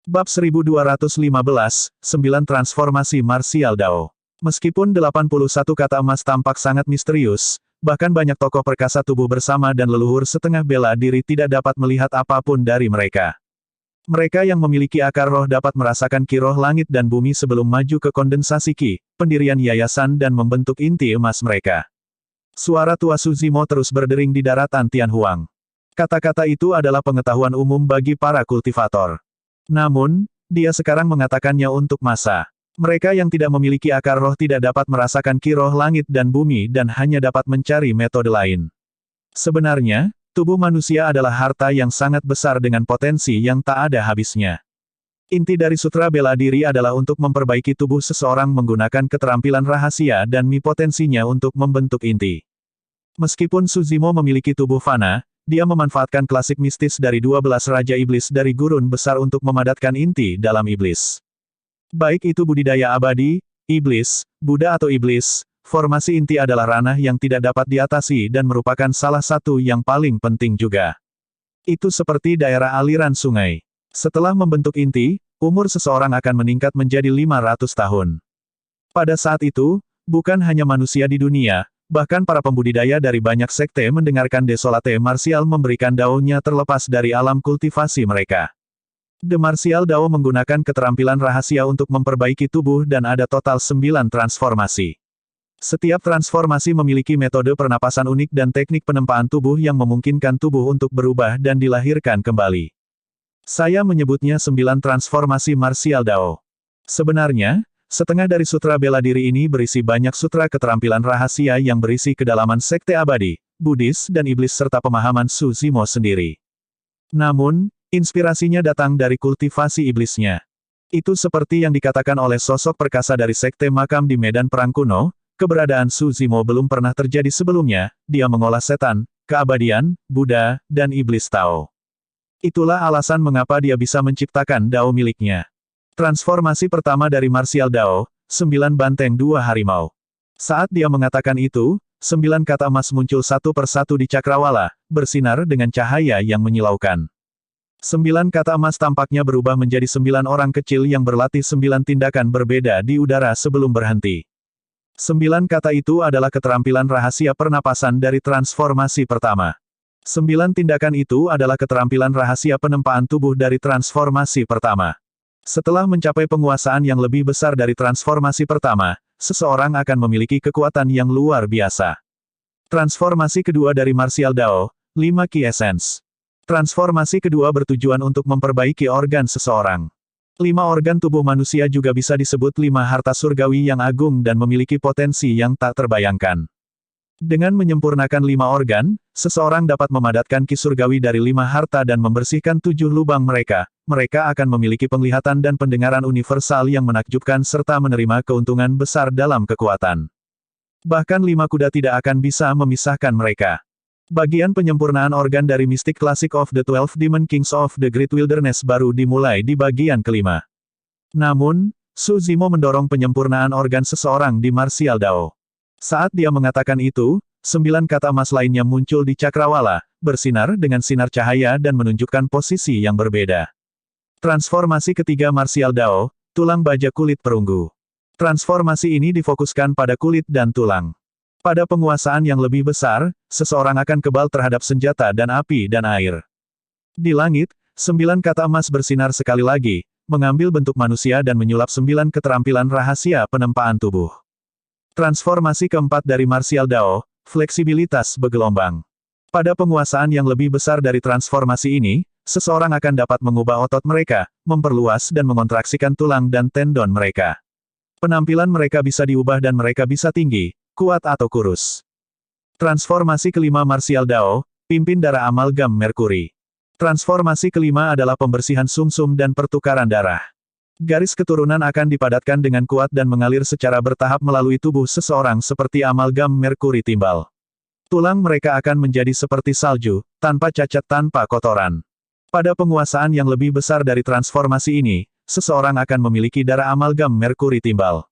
Bab 1215, 9 Transformasi Martial Dao. Meskipun 81 kata emas tampak sangat misterius, bahkan banyak tokoh perkasa tubuh bersama dan leluhur setengah bela diri tidak dapat melihat apapun dari mereka. Mereka yang memiliki akar roh dapat merasakan ki roh langit dan bumi sebelum maju ke kondensasi ki, pendirian yayasan dan membentuk inti emas mereka. Suara tua Suzimo terus berdering di daratan Tianhuang. Kata-kata itu adalah pengetahuan umum bagi para kultivator. Namun, dia sekarang mengatakannya untuk masa. Mereka yang tidak memiliki akar roh tidak dapat merasakan ki roh langit dan bumi dan hanya dapat mencari metode lain. Sebenarnya, tubuh manusia adalah harta yang sangat besar dengan potensi yang tak ada habisnya. Inti dari sutra bela diri adalah untuk memperbaiki tubuh seseorang menggunakan keterampilan rahasia dan mi potensinya untuk membentuk inti. Meskipun Suzimo memiliki tubuh fana, dia memanfaatkan klasik mistis dari 12 Raja Iblis dari Gurun Besar untuk memadatkan inti dalam iblis. Baik itu budidaya abadi, iblis, Buddha atau iblis, formasi inti adalah ranah yang tidak dapat diatasi dan merupakan salah satu yang paling penting juga. Itu seperti daerah aliran sungai. Setelah membentuk inti, umur seseorang akan meningkat menjadi 500 tahun. Pada saat itu, bukan hanya manusia di dunia, bahkan para pembudidaya dari banyak sekte mendengarkan Desolate Martial memberikan daunnya terlepas dari alam kultivasi mereka. The Martial Dao menggunakan keterampilan rahasia untuk memperbaiki tubuh dan ada total 9 transformasi. Setiap transformasi memiliki metode pernapasan unik dan teknik penempaan tubuh yang memungkinkan tubuh untuk berubah dan dilahirkan kembali. Saya menyebutnya 9 transformasi Martial Dao. Sebenarnya, setengah dari sutra bela diri ini berisi banyak sutra keterampilan rahasia yang berisi kedalaman sekte abadi, Buddhis dan iblis serta pemahaman Suzimo sendiri. Namun, inspirasinya datang dari kultivasi iblisnya. Itu seperti yang dikatakan oleh sosok perkasa dari sekte makam di medan perang kuno, keberadaan Suzimo belum pernah terjadi sebelumnya, dia mengolah setan, keabadian, Buddha, dan iblis Tao. Itulah alasan mengapa dia bisa menciptakan Dao miliknya. Transformasi pertama dari Martial Dao, 9 banteng 2 harimau. Saat dia mengatakan itu, 9 kata emas muncul satu persatu di cakrawala, bersinar dengan cahaya yang menyilaukan. 9 kata emas tampaknya berubah menjadi 9 orang kecil yang berlatih 9 tindakan berbeda di udara sebelum berhenti. 9 kata itu adalah keterampilan rahasia pernapasan dari transformasi pertama. 9 tindakan itu adalah keterampilan rahasia penempaan tubuh dari transformasi pertama. Setelah mencapai penguasaan yang lebih besar dari transformasi pertama, seseorang akan memiliki kekuatan yang luar biasa. Transformasi kedua dari Martial Dao, 5 Ki Essence. Transformasi kedua bertujuan untuk memperbaiki organ seseorang. 5 organ tubuh manusia juga bisa disebut 5 harta surgawi yang agung dan memiliki potensi yang tak terbayangkan. Dengan menyempurnakan 5 organ, seseorang dapat memadatkan ki surgawi dari 5 harta dan membersihkan 7 lubang mereka. Mereka akan memiliki penglihatan dan pendengaran universal yang menakjubkan serta menerima keuntungan besar dalam kekuatan. Bahkan 5 kuda tidak akan bisa memisahkan mereka. Bagian penyempurnaan organ dari Mystic Classic of the 12 Demon Kings of the Great Wilderness baru dimulai di bagian kelima. Namun, Suzimo mendorong penyempurnaan organ seseorang di Martial Dao. Saat dia mengatakan itu, 9 kata emas lainnya muncul di cakrawala, bersinar dengan sinar cahaya dan menunjukkan posisi yang berbeda. Transformasi ketiga Martial Dao, tulang baja kulit perunggu. Transformasi ini difokuskan pada kulit dan tulang. Pada penguasaan yang lebih besar, seseorang akan kebal terhadap senjata dan api dan air. Di langit, 9 kata emas bersinar sekali lagi, mengambil bentuk manusia dan menyulap 9 keterampilan rahasia penempaan tubuh. Transformasi keempat dari Martial Dao, fleksibilitas bergelombang. Pada penguasaan yang lebih besar dari transformasi ini, seseorang akan dapat mengubah otot mereka, memperluas dan mengontraksikan tulang dan tendon mereka. Penampilan mereka bisa diubah dan mereka bisa tinggi, kuat atau kurus. Transformasi kelima Martial Dao, pimpin darah amalgam Merkuri. Transformasi kelima adalah pembersihan sumsum dan pertukaran darah. Garis keturunan akan dipadatkan dengan kuat dan mengalir secara bertahap melalui tubuh seseorang seperti amalgam Merkuri timbal. Tulang mereka akan menjadi seperti salju, tanpa cacat tanpa kotoran. Pada penguasaan yang lebih besar dari transformasi ini, seseorang akan memiliki darah amalgam Merkuri timbal.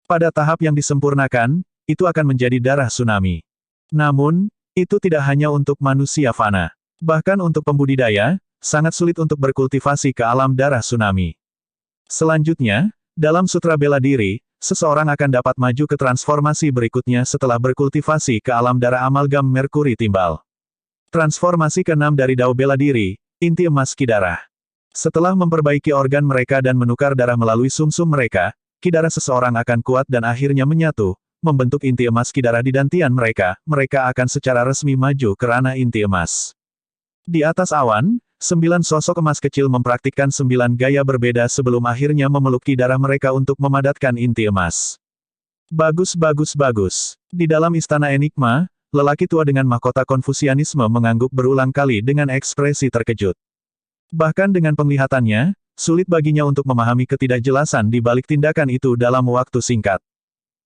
Pada tahap yang disempurnakan, itu akan menjadi darah tsunami. Namun, itu tidak hanya untuk manusia fana. Bahkan untuk pembudidaya, sangat sulit untuk berkultivasi ke alam darah tsunami. Selanjutnya, dalam sutra bela diri, seseorang akan dapat maju ke transformasi berikutnya setelah berkultivasi ke alam darah amalgam Merkuri Timbal. Transformasi ke-6 dari Dao bela diri, inti emas ki darah. Setelah memperbaiki organ mereka dan menukar darah melalui sumsum mereka, ki darah seseorang akan kuat dan akhirnya menyatu, membentuk inti emas ki darah di dantian mereka akan secara resmi maju ke ranah inti emas. Di atas awan, 9 sosok emas kecil mempraktikkan 9 gaya berbeda sebelum akhirnya memeluk ki darah mereka untuk memadatkan inti emas. Bagus. Di dalam istana Enigma, lelaki tua dengan mahkota Konfusianisme mengangguk berulang kali dengan ekspresi terkejut. Bahkan dengan penglihatannya, sulit baginya untuk memahami ketidakjelasan di balik tindakan itu dalam waktu singkat.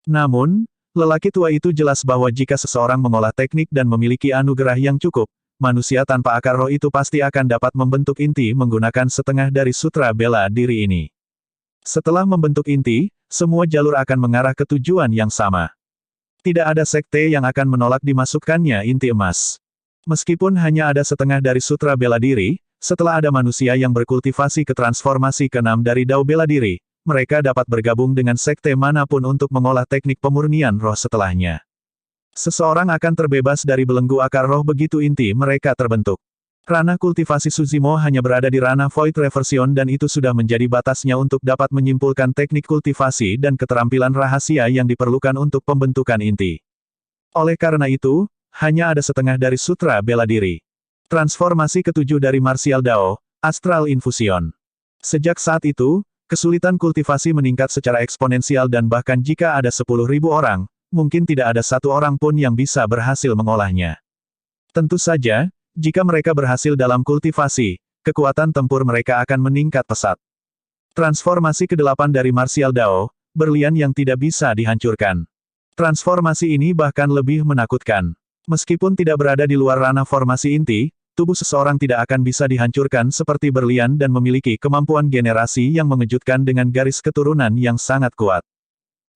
Namun, lelaki tua itu jelas bahwa jika seseorang mengolah teknik dan memiliki anugerah yang cukup, manusia tanpa akar roh itu pasti akan dapat membentuk inti menggunakan setengah dari sutra bela diri ini. Setelah membentuk inti, semua jalur akan mengarah ke tujuan yang sama. Tidak ada sekte yang akan menolak dimasukkannya inti emas. Meskipun hanya ada setengah dari sutra bela diri, setelah ada manusia yang berkultivasi ke transformasi ke-6 dari Dao bela diri, mereka dapat bergabung dengan sekte manapun untuk mengolah teknik pemurnian roh setelahnya. Seseorang akan terbebas dari belenggu akar roh begitu inti mereka terbentuk. Ranah kultivasi Suzimo hanya berada di ranah Void Reversion dan itu sudah menjadi batasnya untuk dapat menyimpulkan teknik kultivasi dan keterampilan rahasia yang diperlukan untuk pembentukan inti. Oleh karena itu, hanya ada setengah dari sutra bela diri. Transformasi ke-7 dari Martial Dao, Astral Infusion. Sejak saat itu, kesulitan kultivasi meningkat secara eksponensial dan bahkan jika ada 10.000 orang, mungkin tidak ada satu orang pun yang bisa berhasil mengolahnya. Tentu saja, jika mereka berhasil dalam kultivasi, kekuatan tempur mereka akan meningkat pesat. Transformasi ke-8 dari Martial Dao, berlian yang tidak bisa dihancurkan. Transformasi ini bahkan lebih menakutkan. Meskipun tidak berada di luar ranah formasi inti, tubuh seseorang tidak akan bisa dihancurkan seperti berlian dan memiliki kemampuan generasi yang mengejutkan dengan garis keturunan yang sangat kuat.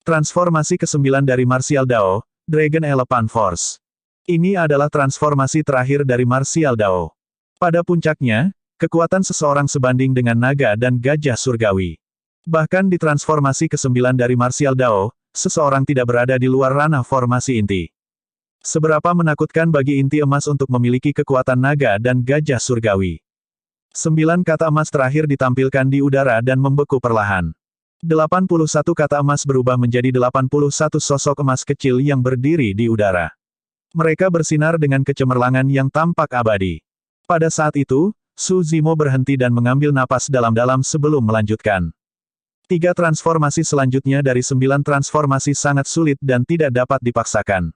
Transformasi ke-9 dari Martial Dao, Dragon Elephant Force. Ini adalah transformasi terakhir dari Martial Dao. Pada puncaknya, kekuatan seseorang sebanding dengan naga dan gajah surgawi. Bahkan di transformasi ke-9 dari Martial Dao, seseorang tidak berada di luar ranah formasi inti. Seberapa menakutkan bagi inti emas untuk memiliki kekuatan naga dan gajah surgawi. 9 kata emas terakhir ditampilkan di udara dan membeku perlahan. 81 kata emas berubah menjadi 81 sosok emas kecil yang berdiri di udara. Mereka bersinar dengan kecemerlangan yang tampak abadi. Pada saat itu, Suzimo berhenti dan mengambil napas dalam-dalam sebelum melanjutkan. 3 transformasi selanjutnya dari 9 transformasi sangat sulit dan tidak dapat dipaksakan.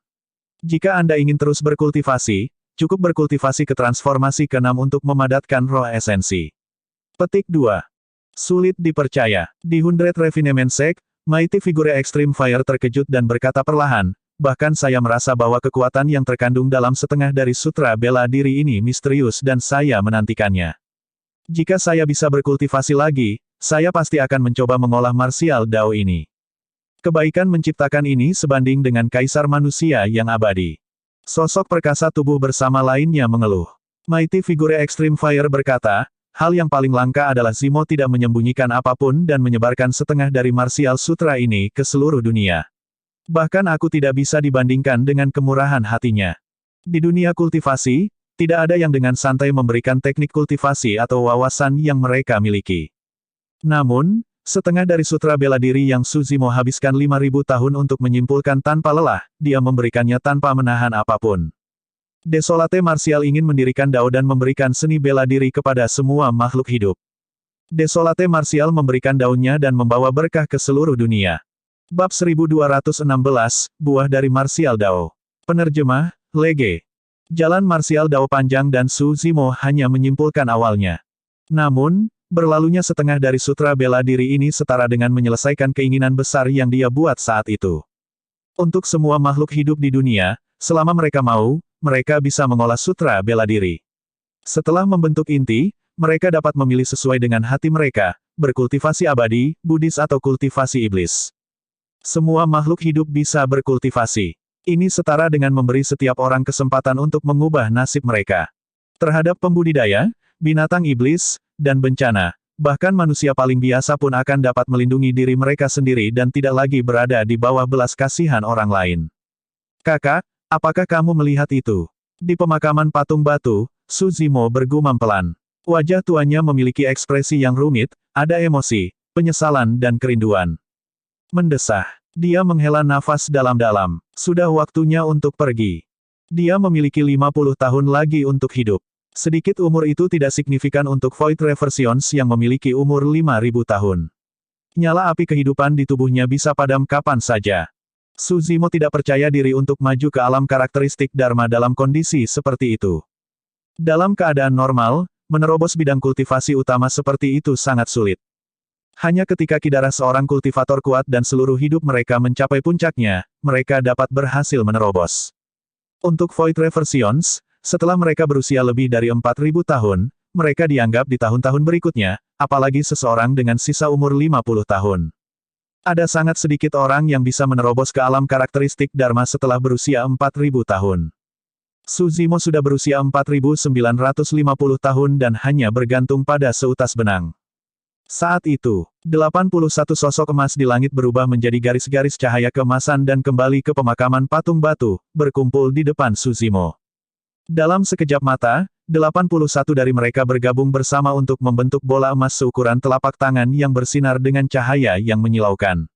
Jika Anda ingin terus berkultivasi, cukup berkultivasi ke transformasi ke-6 untuk memadatkan roh esensi. Petik 2. Sulit dipercaya. Di 100 Refinement Sect, Mighty Figure Extreme Fire terkejut dan berkata perlahan, bahkan saya merasa bahwa kekuatan yang terkandung dalam setengah dari sutra bela diri ini misterius dan saya menantikannya. Jika saya bisa berkultivasi lagi, saya pasti akan mencoba mengolah Martial Dao ini. Kebaikan menciptakan ini sebanding dengan kaisar manusia yang abadi. Sosok perkasa tubuh bersama lainnya mengeluh. Mighty Figure Extreme Fire berkata, hal yang paling langka adalah Zimo tidak menyembunyikan apapun dan menyebarkan setengah dari Martial Sutra ini ke seluruh dunia. Bahkan aku tidak bisa dibandingkan dengan kemurahan hatinya. Di dunia kultivasi, tidak ada yang dengan santai memberikan teknik kultivasi atau wawasan yang mereka miliki. Namun, setengah dari sutra bela diri yang Suzimo habiskan 5.000 tahun untuk menyimpulkan tanpa lelah, dia memberikannya tanpa menahan apapun. Desolate Martial ingin mendirikan Dao dan memberikan seni bela diri kepada semua makhluk hidup. Desolate Martial memberikan daunnya dan membawa berkah ke seluruh dunia. Bab 1216, Buah dari Martial Dao. Penerjemah, Lege. Jalan Martial Dao panjang dan Suzimo hanya menyimpulkan awalnya. Namun, berlalunya setengah dari sutra bela diri ini setara dengan menyelesaikan keinginan besar yang dia buat saat itu. Untuk semua makhluk hidup di dunia, selama mereka mau, mereka bisa mengolah sutra bela diri. Setelah membentuk inti, mereka dapat memilih sesuai dengan hati mereka, berkultivasi abadi, Buddhis atau kultivasi iblis. Semua makhluk hidup bisa berkultivasi. Ini setara dengan memberi setiap orang kesempatan untuk mengubah nasib mereka. Terhadap pembudidaya, binatang iblis, dan bencana. Bahkan manusia paling biasa pun akan dapat melindungi diri mereka sendiri dan tidak lagi berada di bawah belas kasihan orang lain. Kakak, apakah kamu melihat itu? Di pemakaman patung batu, Su Zimo bergumam pelan. Wajah tuannya memiliki ekspresi yang rumit, ada emosi, penyesalan dan kerinduan. Mendesah. Dia menghela nafas dalam-dalam. Sudah waktunya untuk pergi. Dia memiliki 50 tahun lagi untuk hidup. Sedikit umur itu tidak signifikan untuk Void Reversions yang memiliki umur 5.000 tahun. Nyala api kehidupan di tubuhnya bisa padam kapan saja. Su Zimo tidak percaya diri untuk maju ke alam karakteristik Dharma dalam kondisi seperti itu. Dalam keadaan normal, menerobos bidang kultivasi utama seperti itu sangat sulit. Hanya ketika kidarah seorang kultivator kuat dan seluruh hidup mereka mencapai puncaknya, mereka dapat berhasil menerobos. Untuk Void Reversions, setelah mereka berusia lebih dari 4.000 tahun, mereka dianggap di tahun-tahun berikutnya, apalagi seseorang dengan sisa umur 50 tahun. Ada sangat sedikit orang yang bisa menerobos ke alam karakteristik Dharma setelah berusia 4.000 tahun. Su Zimo sudah berusia 4.950 tahun dan hanya bergantung pada seutas benang. Saat itu, 81 sosok emas di langit berubah menjadi garis-garis cahaya keemasan dan kembali ke pemakaman patung batu, berkumpul di depan Su Zimo. Dalam sekejap mata, 81 dari mereka bergabung bersama untuk membentuk bola emas seukuran telapak tangan yang bersinar dengan cahaya yang menyilaukan.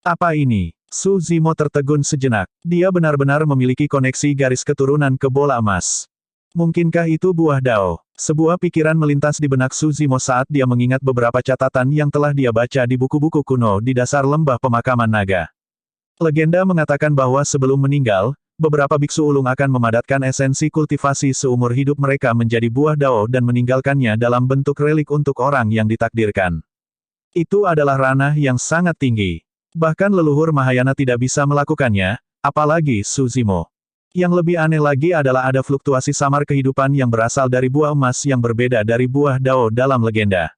Apa ini? Su Zimo tertegun sejenak. Dia benar-benar memiliki koneksi garis keturunan ke bola emas. Mungkinkah itu buah Dao? Sebuah pikiran melintas di benak Su Zimo saat dia mengingat beberapa catatan yang telah dia baca di buku-buku kuno di dasar lembah pemakaman naga. Legenda mengatakan bahwa sebelum meninggal, beberapa biksu ulung akan memadatkan esensi kultivasi seumur hidup mereka menjadi buah Dao dan meninggalkannya dalam bentuk relik untuk orang yang ditakdirkan. Itu adalah ranah yang sangat tinggi. Bahkan leluhur Mahayana tidak bisa melakukannya, apalagi Su Zimo. Yang lebih aneh lagi adalah ada fluktuasi samar kehidupan yang berasal dari buah emas yang berbeda dari buah Dao dalam legenda.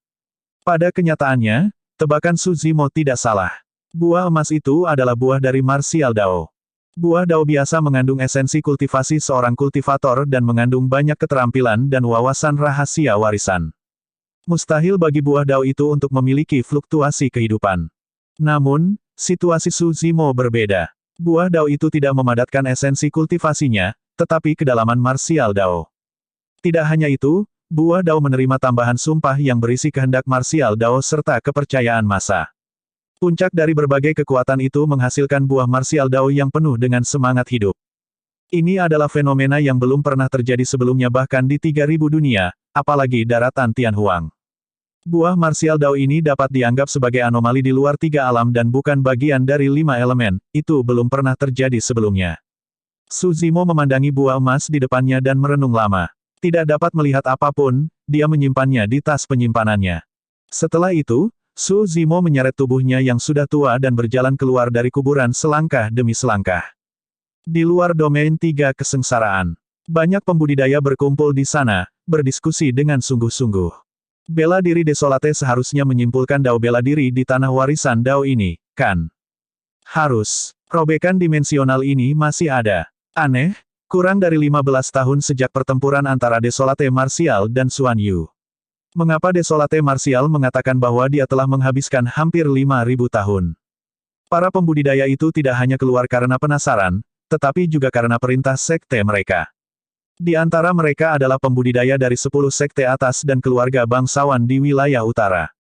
Pada kenyataannya, tebakan Su Zimo tidak salah. Buah emas itu adalah buah dari Martial Dao. Buah Dao biasa mengandung esensi kultivasi seorang kultivator dan mengandung banyak keterampilan dan wawasan rahasia warisan. Mustahil bagi buah Dao itu untuk memiliki fluktuasi kehidupan. Namun, situasi Su Zimo berbeda. Buah Dao itu tidak memadatkan esensi kultivasinya, tetapi kedalaman Martial Dao. Tidak hanya itu, buah Dao menerima tambahan sumpah yang berisi kehendak Martial Dao serta kepercayaan massa. Puncak dari berbagai kekuatan itu menghasilkan buah Martial Dao yang penuh dengan semangat hidup. Ini adalah fenomena yang belum pernah terjadi sebelumnya bahkan di 3.000 dunia, apalagi daratan Tianhuang. Buah Martial Dao ini dapat dianggap sebagai anomali di luar 3 alam dan bukan bagian dari 5 elemen, itu belum pernah terjadi sebelumnya. Su Zimo memandangi buah emas di depannya dan merenung lama. Tidak dapat melihat apapun, dia menyimpannya di tas penyimpanannya. Setelah itu, Su Zimo menyeret tubuhnya yang sudah tua dan berjalan keluar dari kuburan selangkah demi selangkah. Di luar domain 3 kesengsaraan, banyak pembudidaya berkumpul di sana, berdiskusi dengan sungguh-sungguh. Bela diri Desolate seharusnya menyimpulkan Dao bela diri di tanah warisan Dao ini, kan? Harus. Robekan dimensional ini masih ada. Aneh, kurang dari 15 tahun sejak pertempuran antara Desolate Martial dan Xuan Yu. Mengapa Desolate Martial mengatakan bahwa dia telah menghabiskan hampir 5.000 tahun? Para pembudidaya itu tidak hanya keluar karena penasaran, tetapi juga karena perintah sekte mereka. Di antara mereka adalah pembudidaya dari 10 sekte atas dan keluarga bangsawan di wilayah utara.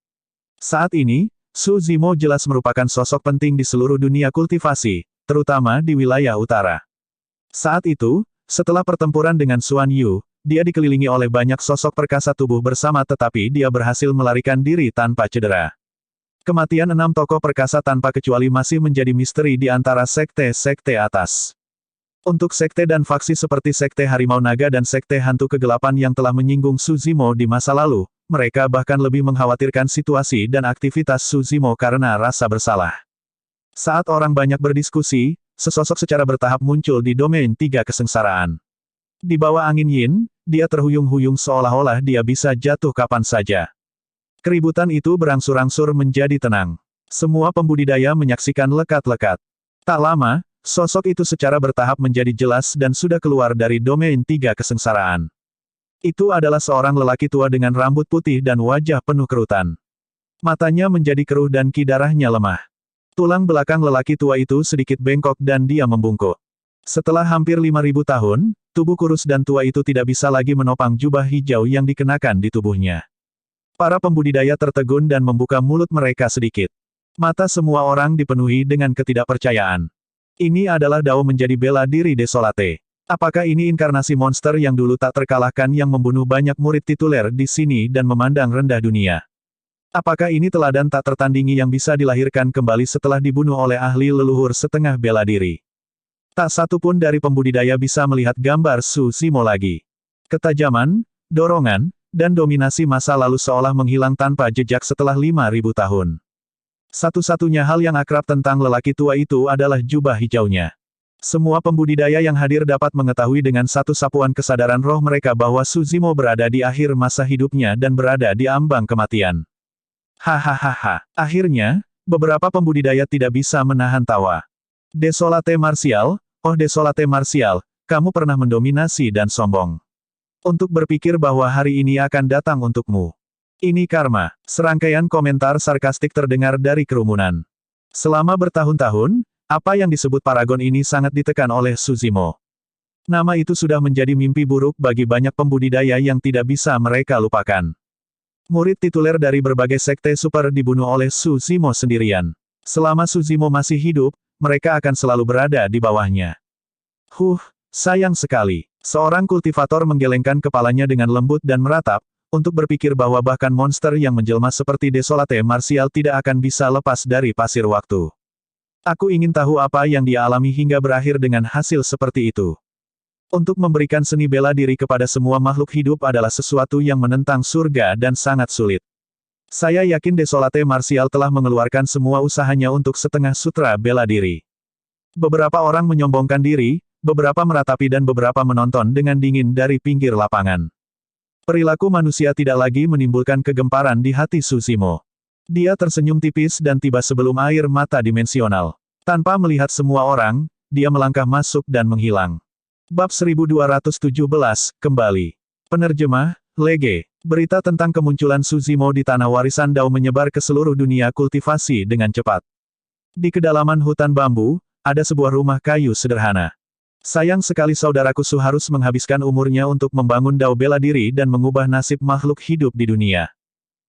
Saat ini, Su Zimo jelas merupakan sosok penting di seluruh dunia kultivasi, terutama di wilayah utara. Saat itu, setelah pertempuran dengan Xuan Yu, dia dikelilingi oleh banyak sosok perkasa tubuh bersama tetapi dia berhasil melarikan diri tanpa cedera. Kematian 6 tokoh perkasa tanpa kecuali masih menjadi misteri di antara sekte-sekte atas. Untuk sekte dan faksi seperti Sekte Harimau Naga dan Sekte Hantu Kegelapan yang telah menyinggung Su Zimo di masa lalu, mereka bahkan lebih mengkhawatirkan situasi dan aktivitas Su Zimo karena rasa bersalah. Saat orang banyak berdiskusi, sesosok secara bertahap muncul di domain 3 kesengsaraan. Di bawah angin yin, dia terhuyung-huyung seolah-olah dia bisa jatuh kapan saja. Keributan itu berangsur-angsur menjadi tenang. Semua pembudidaya menyaksikan lekat-lekat. Tak lama, sosok itu secara bertahap menjadi jelas dan sudah keluar dari domain 3 kesengsaraan. Itu adalah seorang lelaki tua dengan rambut putih dan wajah penuh kerutan. Matanya menjadi keruh dan ki darahnya lemah. Tulang belakang lelaki tua itu sedikit bengkok dan dia membungkuk. Setelah hampir 5.000 tahun, tubuh kurus dan tua itu tidak bisa lagi menopang jubah hijau yang dikenakan di tubuhnya. Para pembudidaya tertegun dan membuka mulut mereka sedikit. Mata semua orang dipenuhi dengan ketidakpercayaan. Ini adalah Dao menjadi bela diri Desolate. Apakah ini inkarnasi monster yang dulu tak terkalahkan yang membunuh banyak murid tituler di sini dan memandang rendah dunia? Apakah ini teladan tak tertandingi yang bisa dilahirkan kembali setelah dibunuh oleh ahli leluhur setengah bela diri? Tak satu pun dari pembudidaya bisa melihat gambar Su Zimo lagi. Ketajaman, dorongan, dan dominasi masa lalu seolah menghilang tanpa jejak setelah 5.000 tahun. Satu-satunya hal yang akrab tentang lelaki tua itu adalah jubah hijaunya. Semua pembudidaya yang hadir dapat mengetahui dengan satu sapuan kesadaran roh mereka bahwa Su Zimo berada di akhir masa hidupnya dan berada di ambang kematian. Hahaha. Akhirnya, beberapa pembudidaya tidak bisa menahan tawa. Desolate Martial, oh Desolate Martial, kamu pernah mendominasi dan sombong. Untuk berpikir bahwa hari ini akan datang untukmu. Ini karma. Serangkaian komentar sarkastik terdengar dari kerumunan. Selama bertahun-tahun, apa yang disebut paragon ini sangat ditekan oleh Su Zimo. Nama itu sudah menjadi mimpi buruk bagi banyak pembudidaya yang tidak bisa mereka lupakan. Murid tituler dari berbagai sekte super dibunuh oleh Su Zimo sendirian. Selama Su Zimo masih hidup, mereka akan selalu berada di bawahnya. Sayang sekali. Seorang kultivator menggelengkan kepalanya dengan lembut dan meratap, untuk berpikir bahwa bahkan monster yang menjelma seperti Desolate Martial tidak akan bisa lepas dari pasir waktu. Aku ingin tahu apa yang dia alami hingga berakhir dengan hasil seperti itu. Untuk memberikan seni bela diri kepada semua makhluk hidup adalah sesuatu yang menentang surga dan sangat sulit. Saya yakin Desolate Martial telah mengeluarkan semua usahanya untuk setengah sutra bela diri. Beberapa orang menyombongkan diri, beberapa meratapi dan beberapa menonton dengan dingin dari pinggir lapangan. Perilaku manusia tidak lagi menimbulkan kegemparan di hati Su Zimo. Dia tersenyum tipis dan tiba sebelum air mata dimensional. Tanpa melihat semua orang, dia melangkah masuk dan menghilang. Bab 1217, kembali. Penerjemah, Lege. Berita tentang kemunculan Su Zimo di tanah warisan Dao menyebar ke seluruh dunia kultivasi dengan cepat. Di kedalaman hutan bambu, ada sebuah rumah kayu sederhana. Sayang sekali saudaraku Su harus menghabiskan umurnya untuk membangun Dao bela diri dan mengubah nasib makhluk hidup di dunia.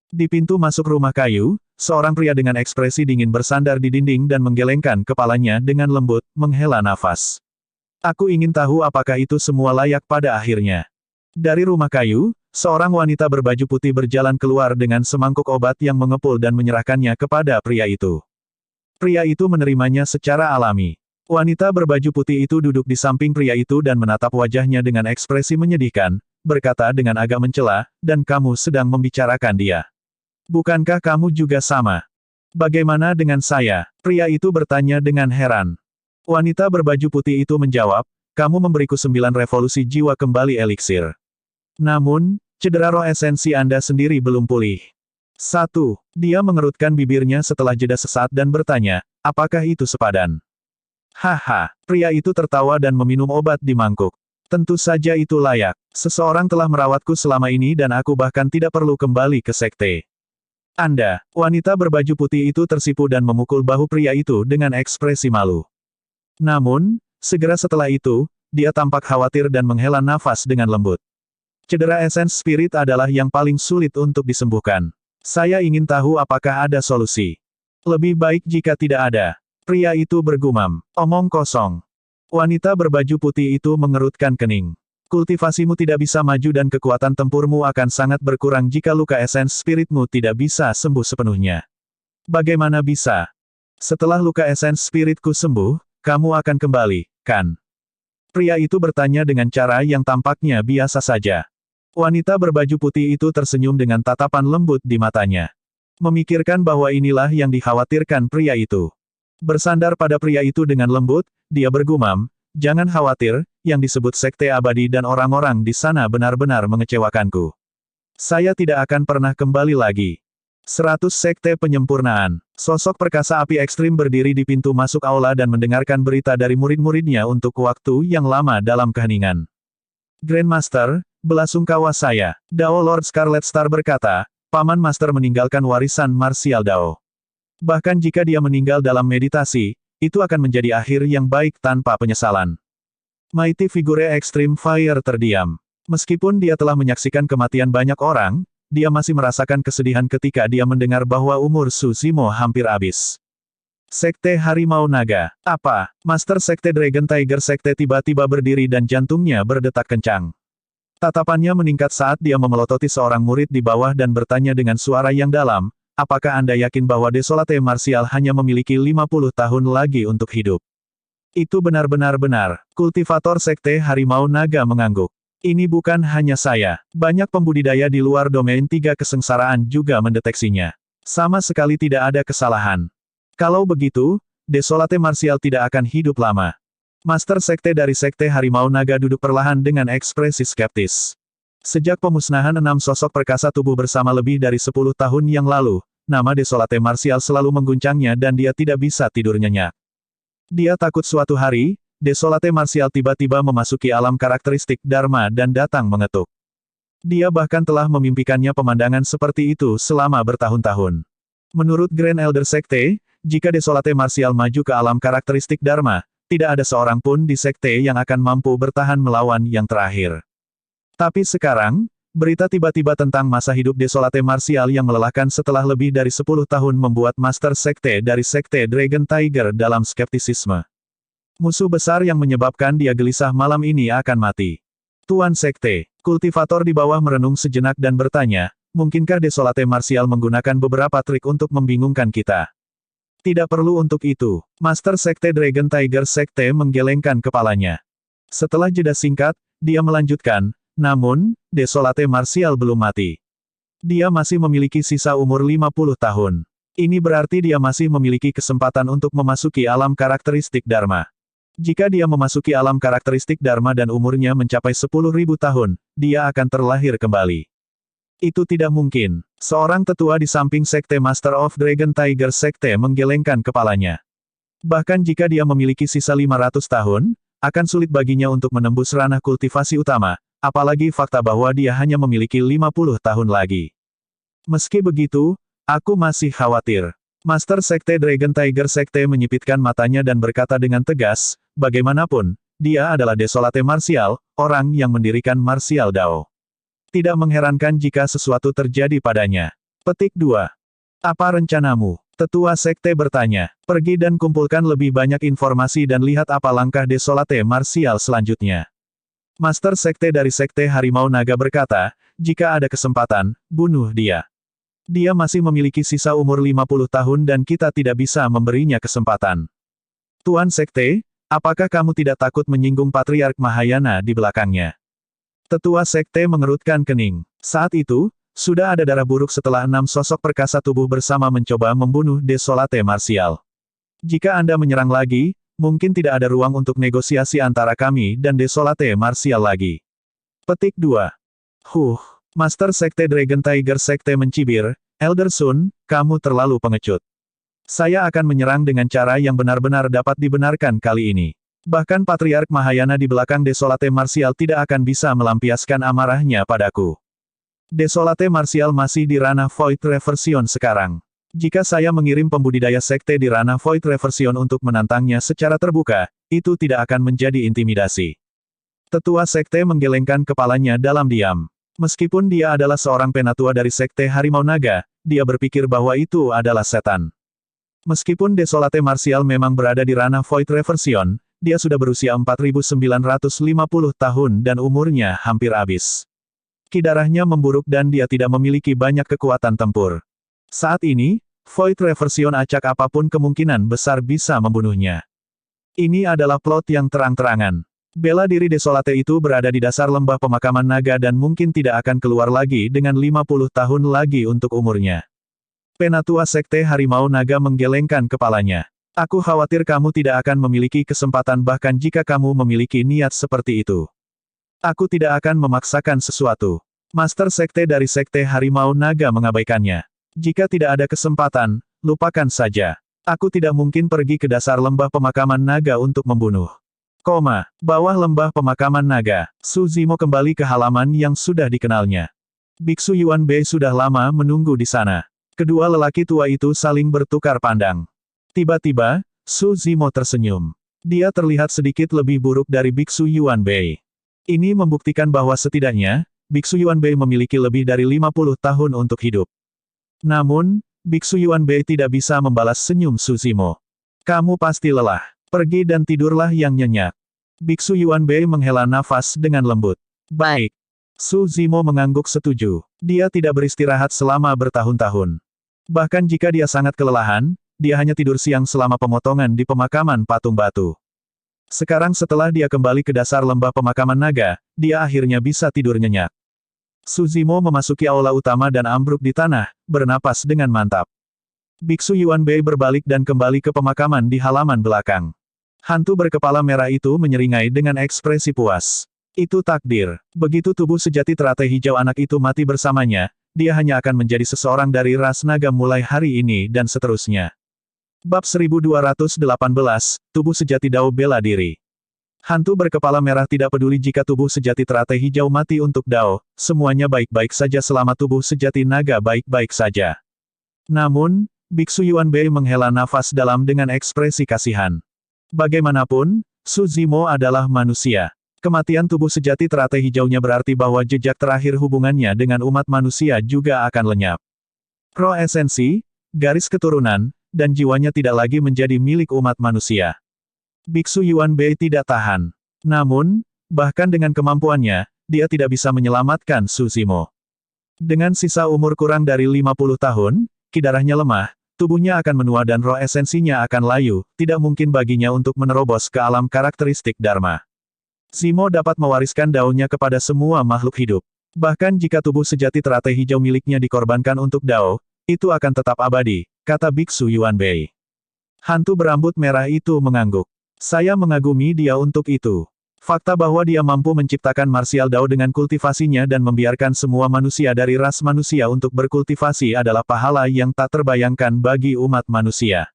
Di pintu masuk rumah kayu, seorang pria dengan ekspresi dingin bersandar di dinding dan menggelengkan kepalanya dengan lembut, menghela nafas. Aku ingin tahu apakah itu semua layak pada akhirnya. Dari rumah kayu, seorang wanita berbaju putih berjalan keluar dengan semangkuk obat yang mengepul dan menyerahkannya kepada pria itu. Pria itu menerimanya secara alami. Wanita berbaju putih itu duduk di samping pria itu dan menatap wajahnya dengan ekspresi menyedihkan, berkata dengan agak mencela, dan kamu sedang membicarakan dia. Bukankah kamu juga sama? Bagaimana dengan saya? Pria itu bertanya dengan heran. Wanita berbaju putih itu menjawab, kamu memberiku 9 revolusi jiwa kembali eliksir. Namun, cedera roh esensi Anda sendiri belum pulih. 1. Dia mengerutkan bibirnya setelah jeda sesaat dan bertanya, apakah itu sepadan? Haha, pria itu tertawa dan meminum obat di mangkuk. Tentu saja itu layak. Seseorang telah merawatku selama ini dan aku bahkan tidak perlu kembali ke sekte. Anda, wanita berbaju putih itu tersipu dan memukul bahu pria itu dengan ekspresi malu. Namun, segera setelah itu, dia tampak khawatir dan menghela nafas dengan lembut. Cedera esens spirit adalah yang paling sulit untuk disembuhkan. Saya ingin tahu apakah ada solusi. Lebih baik jika tidak ada. Pria itu bergumam, omong kosong. Wanita berbaju putih itu mengerutkan kening. Kultivasimu tidak bisa maju dan kekuatan tempurmu akan sangat berkurang jika luka esens spiritmu tidak bisa sembuh sepenuhnya. Bagaimana bisa? Setelah luka esens spiritku sembuh, kamu akan kembali, kan? Pria itu bertanya dengan cara yang tampaknya biasa saja. Wanita berbaju putih itu tersenyum dengan tatapan lembut di matanya. Memikirkan bahwa inilah yang dikhawatirkan pria itu. Bersandar pada pria itu dengan lembut, dia bergumam, jangan khawatir, yang disebut sekte abadi dan orang-orang di sana benar-benar mengecewakanku. Saya tidak akan pernah kembali lagi. 100 sekte penyempurnaan. Sosok perkasa api ekstrim berdiri di pintu masuk aula dan mendengarkan berita dari murid-muridnya untuk waktu yang lama dalam keheningan. Grandmaster, belasungkawa saya. Dao Lord Scarlet Star berkata, Paman Master meninggalkan warisan marsial Dao. Bahkan jika dia meninggal dalam meditasi, itu akan menjadi akhir yang baik tanpa penyesalan. Mighty Figure Extreme Fire terdiam. Meskipun dia telah menyaksikan kematian banyak orang, dia masih merasakan kesedihan ketika dia mendengar bahwa umur Su Zimo hampir habis. Sekte Harimau Naga. Apa? Master Sekte Dragon Tiger Sekte tiba-tiba berdiri dan jantungnya berdetak kencang. Tatapannya meningkat saat dia memelototi seorang murid di bawah dan bertanya dengan suara yang dalam, apakah Anda yakin bahwa Desolate Martial hanya memiliki 50 tahun lagi untuk hidup? Itu benar-benar benar. Kultivator Sekte Harimau Naga mengangguk. Ini bukan hanya saya. Banyak pembudidaya di luar domain 3 kesengsaraan juga mendeteksinya. Sama sekali tidak ada kesalahan. Kalau begitu, Desolate Martial tidak akan hidup lama. Master Sekte dari Sekte Harimau Naga duduk perlahan dengan ekspresi skeptis. Sejak pemusnahan 6 sosok perkasa tubuh bersama lebih dari 10 tahun yang lalu, nama Desolate Martial selalu mengguncangnya dan dia tidak bisa tidur nyenyak. Dia takut suatu hari, Desolate Martial tiba-tiba memasuki alam karakteristik Dharma dan datang mengetuk. Dia bahkan telah memimpikannya pemandangan seperti itu selama bertahun-tahun. Menurut Grand Elder Sekte, jika Desolate Martial maju ke alam karakteristik Dharma, tidak ada seorang pun di Sekte yang akan mampu bertahan melawan yang terakhir. Tapi sekarang, berita tiba-tiba tentang masa hidup Desolate Martial yang melelahkan setelah lebih dari 10 tahun membuat Master Sekte dari Sekte Dragon Tiger dalam skeptisisme. Musuh besar yang menyebabkan dia gelisah malam ini akan mati. Tuan Sekte, kultivator di bawah merenung sejenak dan bertanya, mungkinkah Desolate Martial menggunakan beberapa trik untuk membingungkan kita? Tidak perlu untuk itu. Master Sekte Dragon Tiger Sekte menggelengkan kepalanya. Setelah jeda singkat, dia melanjutkan, namun, Desolate Martial belum mati. Dia masih memiliki sisa umur 50 tahun. Ini berarti dia masih memiliki kesempatan untuk memasuki alam karakteristik Dharma. Jika dia memasuki alam karakteristik Dharma dan umurnya mencapai 10.000 tahun, dia akan terlahir kembali. Itu tidak mungkin. Seorang tetua di samping Sekte Master of Dragon Tiger Sekte menggelengkan kepalanya. Bahkan jika dia memiliki sisa 500 tahun, akan sulit baginya untuk menembus ranah kultivasi utama, apalagi fakta bahwa dia hanya memiliki 50 tahun lagi. Meski begitu, aku masih khawatir. Master Sekte Dragon Tiger Sekte menyipitkan matanya dan berkata dengan tegas, bagaimanapun, dia adalah Desolate Martial, orang yang mendirikan Martial Dao. Tidak mengherankan jika sesuatu terjadi padanya. Petik 2. Apa rencanamu? Tetua Sekte bertanya. Pergi dan kumpulkan lebih banyak informasi dan lihat apa langkah Desolate Martial selanjutnya. Master Sekte dari Sekte Harimau Naga berkata, jika ada kesempatan, bunuh dia. Dia masih memiliki sisa umur 50 tahun dan kita tidak bisa memberinya kesempatan. Tuan Sekte, apakah kamu tidak takut menyinggung Patriark Mahayana di belakangnya? Tetua Sekte mengerutkan kening. Saat itu, sudah ada darah buruk setelah 6 sosok perkasa tubuh bersama mencoba membunuh Desolate Martial. Jika Anda menyerang lagi, mungkin tidak ada ruang untuk negosiasi antara kami dan Desolate Martial lagi. Petik 2. Master Sekte Dragon Tiger Sekte mencibir, Elder Sun, kamu terlalu pengecut. Saya akan menyerang dengan cara yang benar-benar dapat dibenarkan kali ini. Bahkan Patriark Mahayana di belakang Desolate Martial tidak akan bisa melampiaskan amarahnya padaku. Desolate Martial masih di ranah Void Reversion sekarang. Jika saya mengirim pembudidaya sekte di ranah Void Reversion untuk menantangnya secara terbuka, itu tidak akan menjadi intimidasi. Tetua sekte menggelengkan kepalanya dalam diam. Meskipun dia adalah seorang penatua dari Sekte Harimau Naga, dia berpikir bahwa itu adalah setan. Meskipun Desolate Martial memang berada di ranah Void Reversion, dia sudah berusia 4.950 tahun dan umurnya hampir habis. Darahnya memburuk dan dia tidak memiliki banyak kekuatan tempur. Saat ini, Void Reversion acak apapun kemungkinan besar bisa membunuhnya. Ini adalah plot yang terang-terangan. Bela diri Desolate itu berada di dasar lembah pemakaman naga dan mungkin tidak akan keluar lagi dengan 50 tahun lagi untuk umurnya. Penatua Sekte Harimau Naga menggelengkan kepalanya. Aku khawatir kamu tidak akan memiliki kesempatan bahkan jika kamu memiliki niat seperti itu. Aku tidak akan memaksakan sesuatu. Master Sekte dari Sekte Harimau Naga mengabaikannya. Jika tidak ada kesempatan, lupakan saja. Aku tidak mungkin pergi ke dasar lembah pemakaman naga untuk membunuh. Bawah lembah pemakaman naga, Su Zimo kembali ke halaman yang sudah dikenalnya. Biksu Yuan Bei sudah lama menunggu di sana. Kedua lelaki tua itu saling bertukar pandang. Tiba-tiba, Su Zimo tersenyum. Dia terlihat sedikit lebih buruk dari Biksu Yuan Bei. Ini membuktikan bahwa setidaknya, Biksu Yuan Bei memiliki lebih dari 50 tahun untuk hidup. Namun, Biksu Yuan Bei tidak bisa membalas senyum Su Zimo. Kamu pasti lelah. Pergi dan tidurlah yang nyenyak. Biksu Yuan Bei menghela nafas dengan lembut. Baik. Su Zimo mengangguk setuju. Dia tidak beristirahat selama bertahun-tahun. Bahkan jika dia sangat kelelahan, dia hanya tidur siang selama pemotongan di pemakaman patung batu. Sekarang setelah dia kembali ke dasar lembah pemakaman naga, dia akhirnya bisa tidur nyenyak. Su Zimo memasuki aula utama dan ambruk di tanah, bernapas dengan mantap. Biksu Yuan Bei berbalik dan kembali ke pemakaman di halaman belakang. Hantu berkepala merah itu menyeringai dengan ekspresi puas. Itu takdir. Begitu tubuh sejati teratai hijau anak itu mati bersamanya, dia hanya akan menjadi seseorang dari ras naga mulai hari ini dan seterusnya. Bab 1218, Tubuh Sejati Dao Bela Diri. Hantu berkepala merah tidak peduli jika tubuh sejati teratai hijau mati untuk Dao, semuanya baik-baik saja selama tubuh sejati naga baik-baik saja. Namun, Biksu Yuan Bei menghela nafas dalam dengan ekspresi kasihan. Bagaimanapun, Su Zimo adalah manusia. Kematian tubuh sejati teratai hijaunya berarti bahwa jejak terakhir hubungannya dengan umat manusia juga akan lenyap. Roh esensi, garis keturunan, dan jiwanya tidak lagi menjadi milik umat manusia. Biksu Yuan Bei tidak tahan. Namun, bahkan dengan kemampuannya, dia tidak bisa menyelamatkan Su Zimo. Dengan sisa umur kurang dari 50 tahun, darahnya lemah, tubuhnya akan menua dan roh esensinya akan layu, tidak mungkin baginya untuk menerobos ke alam karakteristik Dharma. Zimo dapat mewariskan daunnya kepada semua makhluk hidup. Bahkan jika tubuh sejati teratai hijau miliknya dikorbankan untuk Dao, itu akan tetap abadi, kata Biksu Yuan Bei. Hantu berambut merah itu mengangguk. Saya mengagumi dia untuk itu. Fakta bahwa dia mampu menciptakan martial Dao dengan kultivasinya dan membiarkan semua manusia dari ras manusia untuk berkultivasi adalah pahala yang tak terbayangkan bagi umat manusia.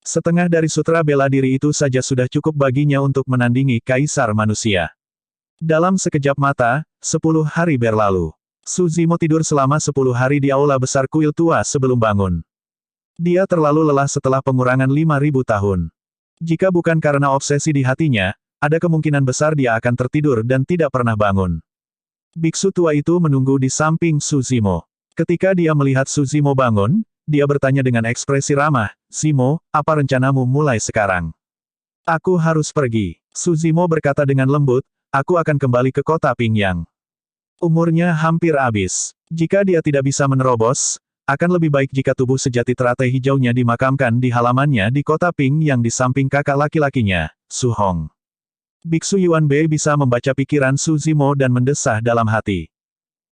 Setengah dari sutra bela diri itu saja sudah cukup baginya untuk menandingi kaisar manusia. Dalam sekejap mata, 10 hari berlalu. Su Zimo tidur selama 10 hari di aula besar kuil tua sebelum bangun. Dia terlalu lelah setelah pengurangan 5.000 tahun. Jika bukan karena obsesi di hatinya, ada kemungkinan besar dia akan tertidur dan tidak pernah bangun. Biksu tua itu menunggu di samping Su Zimo. Ketika dia melihat Su Zimo bangun, dia bertanya dengan ekspresi ramah, "Zimo, apa rencanamu mulai sekarang?" "Aku harus pergi." Su Zimo berkata dengan lembut, "Aku akan kembali ke kota Pingyang." Umurnya hampir habis. Jika dia tidak bisa menerobos, akan lebih baik jika tubuh sejati teratai hijaunya dimakamkan di halamannya di kota Pingyang di samping kakak laki-lakinya, Su Hong. Biksu Yuan Bei bisa membaca pikiran Su Zimo dan mendesah dalam hati.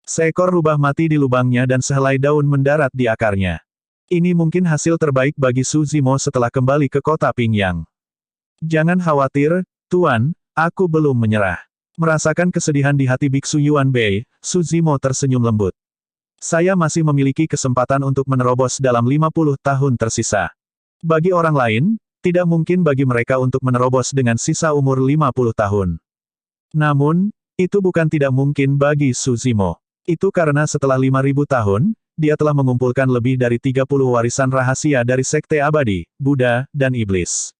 Seekor rubah mati di lubangnya dan sehelai daun mendarat di akarnya. Ini mungkin hasil terbaik bagi Su Zimo setelah kembali ke kota Pingyang. Jangan khawatir, Tuan, aku belum menyerah. Merasakan kesedihan di hati Biksu Yuan Bei, Su Zimo tersenyum lembut. Saya masih memiliki kesempatan untuk menerobos dalam 50 tahun tersisa. Bagi orang lain, tidak mungkin bagi mereka untuk menerobos dengan sisa umur 50 tahun. Namun, itu bukan tidak mungkin bagi Su Zimo. Itu karena setelah 5.000 tahun, dia telah mengumpulkan lebih dari 30 warisan rahasia dari Sekte Abadi, Buddha, dan Iblis.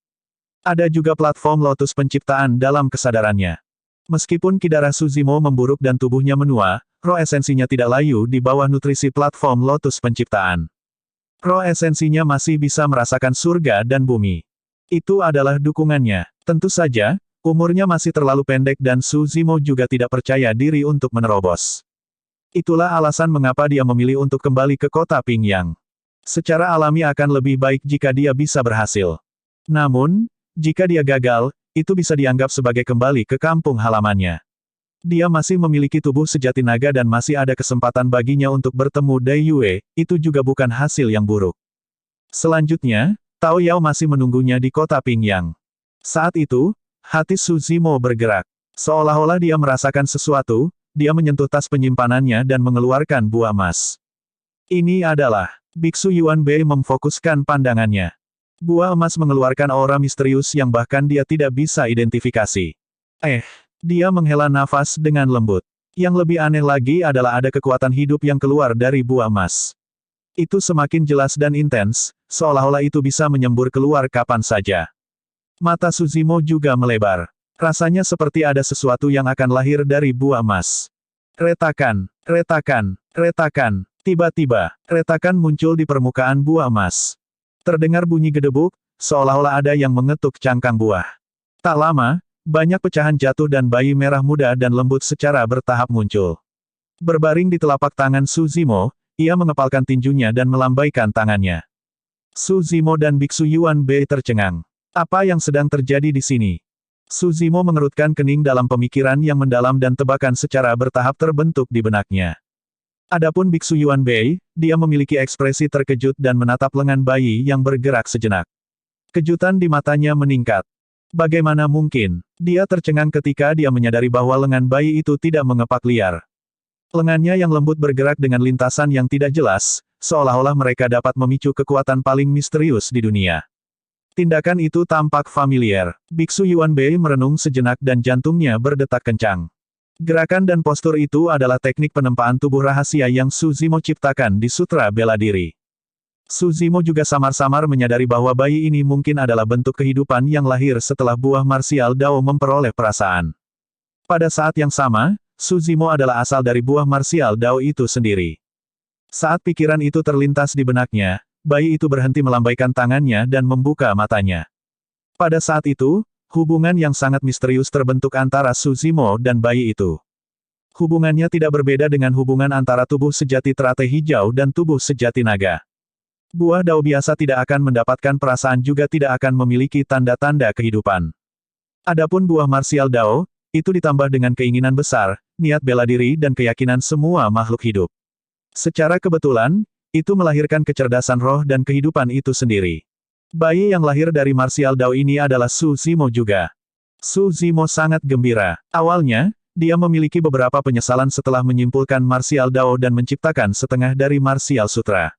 Ada juga platform lotus penciptaan dalam kesadarannya. Meskipun darah Su Zimo memburuk dan tubuhnya menua, roh esensinya tidak layu di bawah nutrisi platform lotus penciptaan. Roh esensinya masih bisa merasakan surga dan bumi. Itu adalah dukungannya. Tentu saja, umurnya masih terlalu pendek dan Su Zimo juga tidak percaya diri untuk menerobos. Itulah alasan mengapa dia memilih untuk kembali ke kota Pingyang. Secara alami akan lebih baik jika dia bisa berhasil. Namun, jika dia gagal, itu bisa dianggap sebagai kembali ke kampung halamannya. Dia masih memiliki tubuh sejati naga dan masih ada kesempatan baginya untuk bertemu Dai Yue, itu juga bukan hasil yang buruk. Selanjutnya, Tao Yao masih menunggunya di kota Pingyang. Saat itu, hati Su Zimo bergerak. Seolah-olah dia merasakan sesuatu, dia menyentuh tas penyimpanannya dan mengeluarkan buah emas. Ini adalah, Biksu Yuan Bei memfokuskan pandangannya. Buah emas mengeluarkan aura misterius yang bahkan dia tidak bisa identifikasi. Dia menghela nafas dengan lembut. Yang lebih aneh lagi adalah ada kekuatan hidup yang keluar dari buah emas. Itu semakin jelas dan intens, seolah-olah itu bisa menyembur keluar kapan saja. Mata Suzimo juga melebar. Rasanya seperti ada sesuatu yang akan lahir dari buah emas. Retakan, retakan, retakan. Tiba-tiba, retakan muncul di permukaan buah emas. Terdengar bunyi gedebuk, seolah-olah ada yang mengetuk cangkang buah. Tak lama, banyak pecahan jatuh dan bayi merah muda dan lembut secara bertahap muncul. Berbaring di telapak tangan Suzimo, ia mengepalkan tinjunya dan melambaikan tangannya. Suzimo dan Biksu Yuan Bei tercengang. Apa yang sedang terjadi di sini? Suzimo mengerutkan kening dalam pemikiran yang mendalam dan tebakan secara bertahap terbentuk di benaknya. Adapun Biksu Yuan Bei, dia memiliki ekspresi terkejut dan menatap lengan bayi yang bergerak sejenak. Kejutan di matanya meningkat. Bagaimana mungkin? Dia tercengang ketika dia menyadari bahwa lengan bayi itu tidak mengepak liar. Lengannya yang lembut bergerak dengan lintasan yang tidak jelas, seolah-olah mereka dapat memicu kekuatan paling misterius di dunia. Tindakan itu tampak familiar. Biksu Yuan Bei merenung sejenak dan jantungnya berdetak kencang. Gerakan dan postur itu adalah teknik penempaan tubuh rahasia yang Suzimo ciptakan di Sutra Bela Diri. Suzimo juga samar-samar menyadari bahwa bayi ini mungkin adalah bentuk kehidupan yang lahir setelah buah marsial Dao memperoleh perasaan. Pada saat yang sama, Suzimo adalah asal dari buah marsial Dao itu sendiri. Saat pikiran itu terlintas di benaknya, bayi itu berhenti melambaikan tangannya dan membuka matanya. Pada saat itu, hubungan yang sangat misterius terbentuk antara Suzimo dan bayi itu. Hubungannya tidak berbeda dengan hubungan antara tubuh sejati teratai hijau dan tubuh sejati naga. Buah Dao biasa tidak akan mendapatkan perasaan juga tidak akan memiliki tanda-tanda kehidupan. Adapun buah marsial Dao, itu ditambah dengan keinginan besar, niat bela diri dan keyakinan semua makhluk hidup. Secara kebetulan, itu melahirkan kecerdasan roh dan kehidupan itu sendiri. Bayi yang lahir dari marsial Dao ini adalah Suzimo juga. Suzimo sangat gembira. Awalnya, dia memiliki beberapa penyesalan setelah menyimpulkan marsial Dao dan menciptakan setengah dari marsial sutra.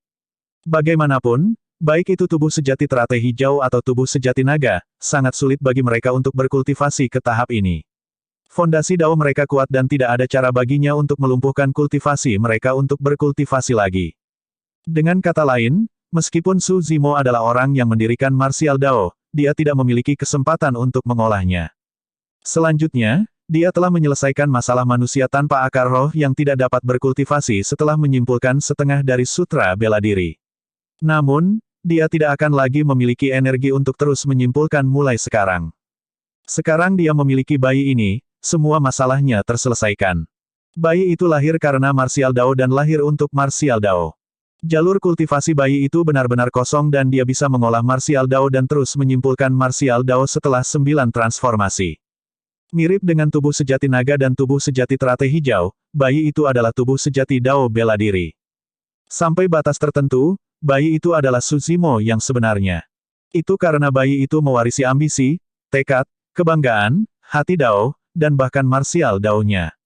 Bagaimanapun, baik itu tubuh sejati teratai hijau atau tubuh sejati naga, sangat sulit bagi mereka untuk berkultivasi ke tahap ini. Fondasi Dao mereka kuat dan tidak ada cara baginya untuk melumpuhkan kultivasi mereka untuk berkultivasi lagi. Dengan kata lain, meskipun Suzimo adalah orang yang mendirikan marsial Dao, dia tidak memiliki kesempatan untuk mengolahnya. Selanjutnya, dia telah menyelesaikan masalah manusia tanpa akar roh yang tidak dapat berkultivasi setelah menyimpulkan setengah dari sutra bela diri. Namun, dia tidak akan lagi memiliki energi untuk terus menyimpulkan mulai sekarang. Sekarang dia memiliki bayi ini, semua masalahnya terselesaikan. Bayi itu lahir karena marsial Dao dan lahir untuk marsial Dao. Jalur kultivasi bayi itu benar-benar kosong dan dia bisa mengolah marsial Dao dan terus menyimpulkan marsial Dao setelah 9 transformasi. Mirip dengan tubuh sejati naga dan tubuh sejati teratai hijau, bayi itu adalah tubuh sejati Dao bela diri. Sampai batas tertentu, bayi itu adalah Suzimo yang sebenarnya. Itu karena bayi itu mewarisi ambisi, tekad, kebanggaan, hati Dao, dan bahkan marsial Dao-nya.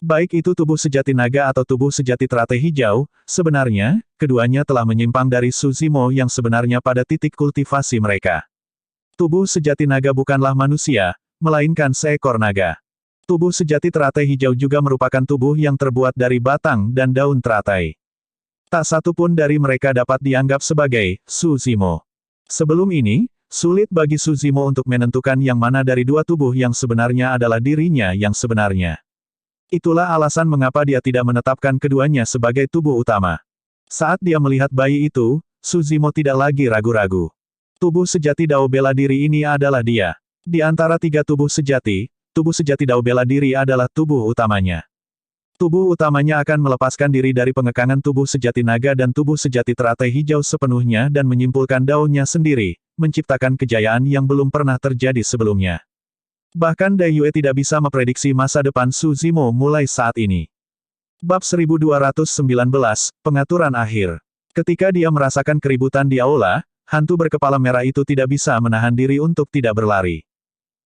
Baik itu tubuh sejati naga atau tubuh sejati teratai hijau, sebenarnya, keduanya telah menyimpang dari Suzimo yang sebenarnya pada titik kultivasi mereka. Tubuh sejati naga bukanlah manusia, melainkan seekor naga. Tubuh sejati teratai hijau juga merupakan tubuh yang terbuat dari batang dan daun teratai. Tak satu pun dari mereka dapat dianggap sebagai Suzimo. Sebelum ini, sulit bagi Suzimo untuk menentukan yang mana dari dua tubuh yang sebenarnya adalah dirinya yang sebenarnya. Itulah alasan mengapa dia tidak menetapkan keduanya sebagai tubuh utama. Saat dia melihat bayi itu, Suzimo tidak lagi ragu-ragu. Tubuh sejati Dao bela diri ini adalah dia. Di antara 3 tubuh sejati Dao bela diri adalah tubuh utamanya. Tubuh utamanya akan melepaskan diri dari pengekangan tubuh sejati naga dan tubuh sejati teratai hijau sepenuhnya dan menyimpulkan Dao-nya sendiri, menciptakan kejayaan yang belum pernah terjadi sebelumnya. Bahkan Dai Yue tidak bisa memprediksi masa depan Suzimo mulai saat ini. Bab 1219, Pengaturan Akhir. Ketika dia merasakan keributan di aula, hantu berkepala merah itu tidak bisa menahan diri untuk tidak berlari.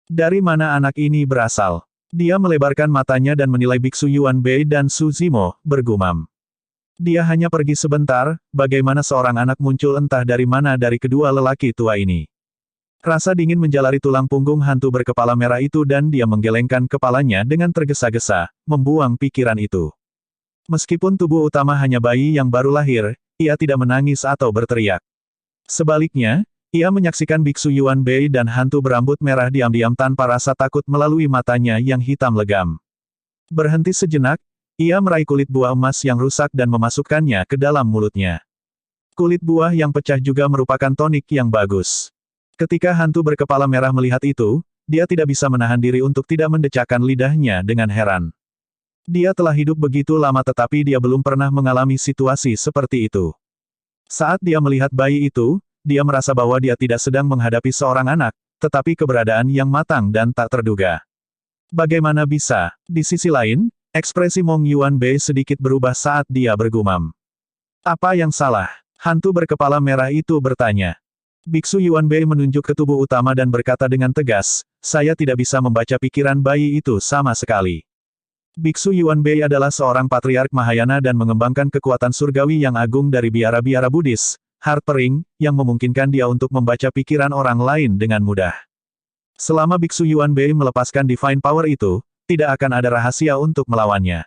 Dari mana anak ini berasal? Dia melebarkan matanya dan menilai Biksu Yuan Bei dan Suzimo, bergumam. Dia hanya pergi sebentar, bagaimana seorang anak muncul entah dari mana dari kedua lelaki tua ini. Rasa dingin menjalari tulang punggung hantu berkepala merah itu dan dia menggelengkan kepalanya dengan tergesa-gesa, membuang pikiran itu. Meskipun tubuh utama hanya bayi yang baru lahir, ia tidak menangis atau berteriak. Sebaliknya, ia menyaksikan Biksu Yuan Bei dan hantu berambut merah diam-diam tanpa rasa takut melalui matanya yang hitam legam. Berhenti sejenak, ia meraih kulit buah emas yang rusak dan memasukkannya ke dalam mulutnya. Kulit buah yang pecah juga merupakan tonik yang bagus. Ketika hantu berkepala merah melihat itu, dia tidak bisa menahan diri untuk tidak mendecakkan lidahnya dengan heran. Dia telah hidup begitu lama tetapi dia belum pernah mengalami situasi seperti itu. Saat dia melihat bayi itu, dia merasa bahwa dia tidak sedang menghadapi seorang anak, tetapi keberadaan yang matang dan tak terduga. Bagaimana bisa? Di sisi lain, ekspresi Mong Yuan Bei sedikit berubah saat dia bergumam. Apa yang salah? Hantu berkepala merah itu bertanya. Biksu Yuan Bei menunjuk ke tubuh utama dan berkata dengan tegas, saya tidak bisa membaca pikiran bayi itu sama sekali. Biksu Yuan Bei adalah seorang patriark Mahayana dan mengembangkan kekuatan surgawi yang agung dari biara-biara Buddhis, Heart Pering, yang memungkinkan dia untuk membaca pikiran orang lain dengan mudah. Selama Biksu Yuan Bei melepaskan Divine Power itu, tidak akan ada rahasia untuk melawannya.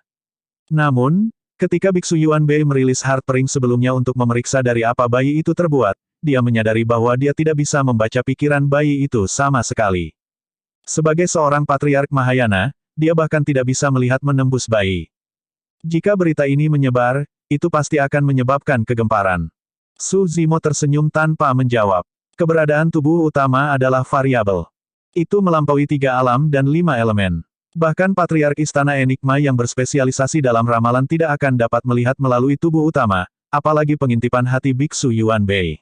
Namun, ketika Biksu Yuan Bei merilis Heart Pering sebelumnya untuk memeriksa dari apa bayi itu terbuat, dia menyadari bahwa dia tidak bisa membaca pikiran bayi itu sama sekali. Sebagai seorang patriark Mahayana, dia bahkan tidak bisa melihat menembus bayi. Jika berita ini menyebar, itu pasti akan menyebabkan kegemparan. Su Zimo tersenyum tanpa menjawab. Keberadaan tubuh utama adalah variabel. Itu melampaui 3 alam dan 5 elemen. Bahkan Patriark Istana Enigma yang berspesialisasi dalam ramalan tidak akan dapat melihat melalui tubuh utama, apalagi pengintipan hati Biksu Yuan Bei.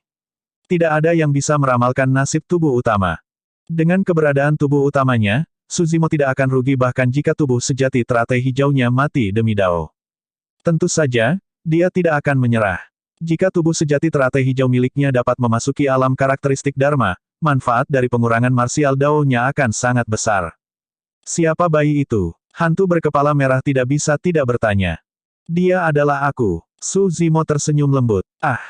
Tidak ada yang bisa meramalkan nasib tubuh utama. Dengan keberadaan tubuh utamanya, Su Zimo tidak akan rugi bahkan jika tubuh sejati teratai hijaunya mati demi Dao. Tentu saja, dia tidak akan menyerah. Jika tubuh sejati teratai hijau miliknya dapat memasuki alam karakteristik Dharma, manfaat dari pengurangan marsial Dao-nya akan sangat besar. Siapa bayi itu? Hantu berkepala merah tidak bisa tidak bertanya. Dia adalah aku. Su Zimo tersenyum lembut. Ah!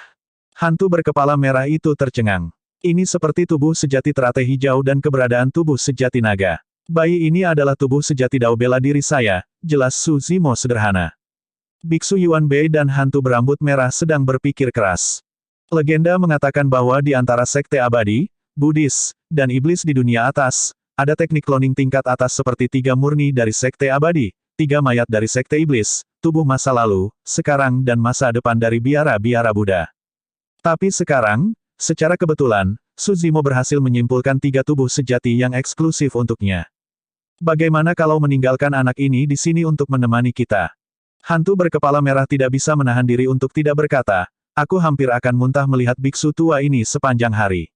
Hantu berkepala merah itu tercengang. Ini seperti tubuh sejati teratai hijau dan keberadaan tubuh sejati naga. Bayi ini adalah tubuh sejati Dao bela diri saya, jelas Su Zimo sederhana. Biksu Yuan Bei dan hantu berambut merah sedang berpikir keras. Legenda mengatakan bahwa di antara sekte abadi, Buddhis, dan iblis di dunia atas, ada teknik cloning tingkat atas seperti 3 murni dari sekte abadi, 3 mayat dari sekte iblis, tubuh masa lalu, sekarang dan masa depan dari biara-biara Buddha. Tapi sekarang, secara kebetulan, Su Zimo berhasil menyimpulkan 3 tubuh sejati yang eksklusif untuknya. Bagaimana kalau meninggalkan anak ini di sini untuk menemani kita? Hantu berkepala merah tidak bisa menahan diri untuk tidak berkata, aku hampir akan muntah melihat biksu tua ini sepanjang hari.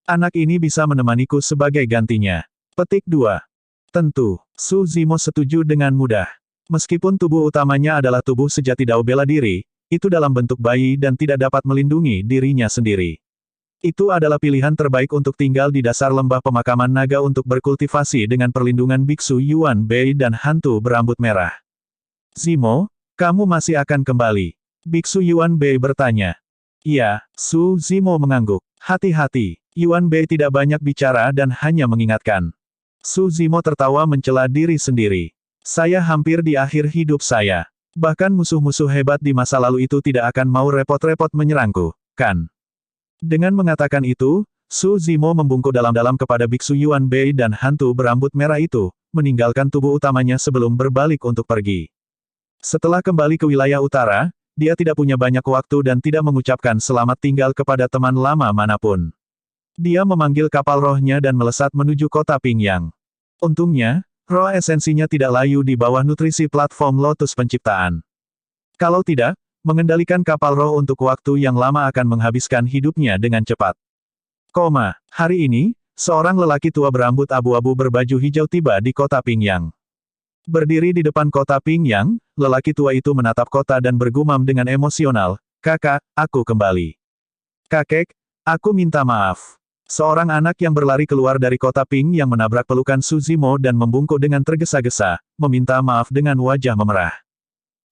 Anak ini bisa menemaniku sebagai gantinya. Petik 2. Tentu, Su Zimo setuju dengan mudah. Meskipun tubuh utamanya adalah tubuh sejati Dao bela diri, itu dalam bentuk bayi dan tidak dapat melindungi dirinya sendiri. Itu adalah pilihan terbaik untuk tinggal di dasar lembah pemakaman naga untuk berkultivasi dengan perlindungan Biksu Yuan Bei dan hantu berambut merah. Zimo, kamu masih akan kembali? Biksu Yuan Bei bertanya. Iya, Su Zimo mengangguk. Hati-hati, Yuan Bei tidak banyak bicara dan hanya mengingatkan. Su Zimo tertawa mencela diri sendiri. Saya hampir di akhir hidup saya. Bahkan musuh-musuh hebat di masa lalu itu tidak akan mau repot-repot menyerangku, kan? Dengan mengatakan itu, Su Zimo membungkuk dalam-dalam kepada Biksu Yuan Bei dan hantu berambut merah itu, meninggalkan tubuh utamanya sebelum berbalik untuk pergi. Setelah kembali ke wilayah utara, dia tidak punya banyak waktu dan tidak mengucapkan selamat tinggal kepada teman lama manapun. Dia memanggil kapal rohnya dan melesat menuju kota Pingyang. Untungnya, roh esensinya tidak layu di bawah nutrisi platform Lotus penciptaan. Kalau tidak, mengendalikan kapal roh untuk waktu yang lama akan menghabiskan hidupnya dengan cepat. Hari ini, seorang lelaki tua berambut abu-abu berbaju hijau tiba di kota Pingyang. Berdiri di depan kota Pingyang, lelaki tua itu menatap kota dan bergumam dengan emosional, kakak, aku kembali. Kakek, aku minta maaf. Seorang anak yang berlari keluar dari kota Ping yang menabrak pelukan Su Zimo dan membungkuk dengan tergesa-gesa, meminta maaf dengan wajah memerah.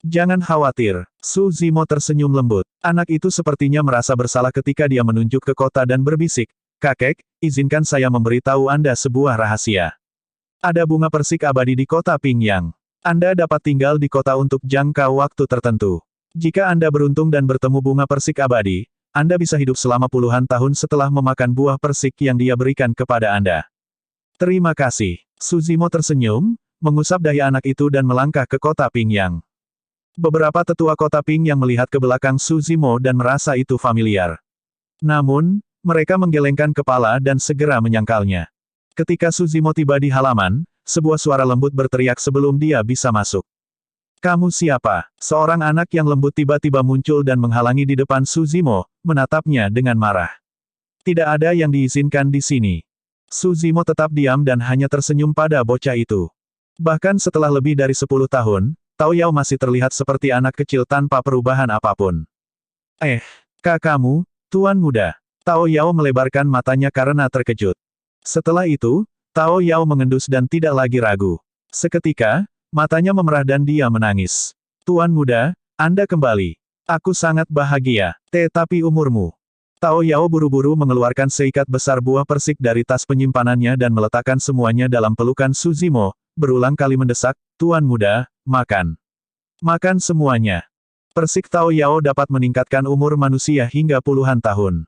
Jangan khawatir, Su Zimo tersenyum lembut. Anak itu sepertinya merasa bersalah ketika dia menunjuk ke kota dan berbisik, "Kakek, izinkan saya memberitahu Anda sebuah rahasia. Ada bunga persik abadi di kota Pingyang. Anda dapat tinggal di kota untuk jangka waktu tertentu. Jika Anda beruntung dan bertemu bunga persik abadi, Anda bisa hidup selama puluhan tahun setelah memakan buah persik yang dia berikan kepada Anda." "Terima kasih." Su Zimo tersenyum, mengusap dahi anak itu dan melangkah ke kota Pingyang. Beberapa tetua kota Ping yang melihat ke belakang Su Zimo dan merasa itu familiar. Namun, mereka menggelengkan kepala dan segera menyangkalnya. Ketika Su Zimo tiba di halaman, sebuah suara lembut berteriak sebelum dia bisa masuk. "Kamu siapa?" Seorang anak yang lembut tiba-tiba muncul dan menghalangi di depan Su Zimo, menatapnya dengan marah. "Tidak ada yang diizinkan di sini." Su Zimo tetap diam dan hanya tersenyum pada bocah itu. Bahkan setelah lebih dari 10 tahun, Tao Yao masih terlihat seperti anak kecil tanpa perubahan apapun. Kakakmu, Tuan Muda." Tao Yao melebarkan matanya karena terkejut. Setelah itu, Tao Yao mengendus dan tidak lagi ragu. Seketika, matanya memerah dan dia menangis. "Tuan Muda, Anda kembali. Aku sangat bahagia. Tetapi umurmu." Tao Yao buru-buru mengeluarkan seikat besar buah persik dari tas penyimpanannya dan meletakkan semuanya dalam pelukan Su Zimo, berulang kali mendesak, "Tuan Muda, makan. Makan semuanya." Persik Tao Yao dapat meningkatkan umur manusia hingga puluhan tahun.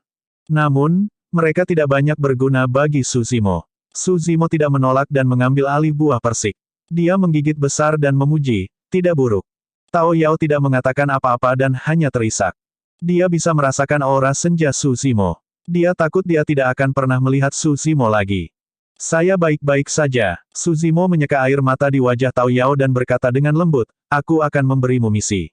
Namun, mereka tidak banyak berguna bagi Su Zimo. Su Zimo tidak menolak dan mengambil alih buah persik. Dia menggigit besar dan memuji, "Tidak buruk." Tao Yao tidak mengatakan apa-apa dan hanya terisak. Dia bisa merasakan aura senja Su Zimo. Dia takut dia tidak akan pernah melihat Su Zimo lagi. "Saya baik-baik saja." Su Zimo menyeka air mata di wajah Tao Yao dan berkata dengan lembut, "Aku akan memberimu misi.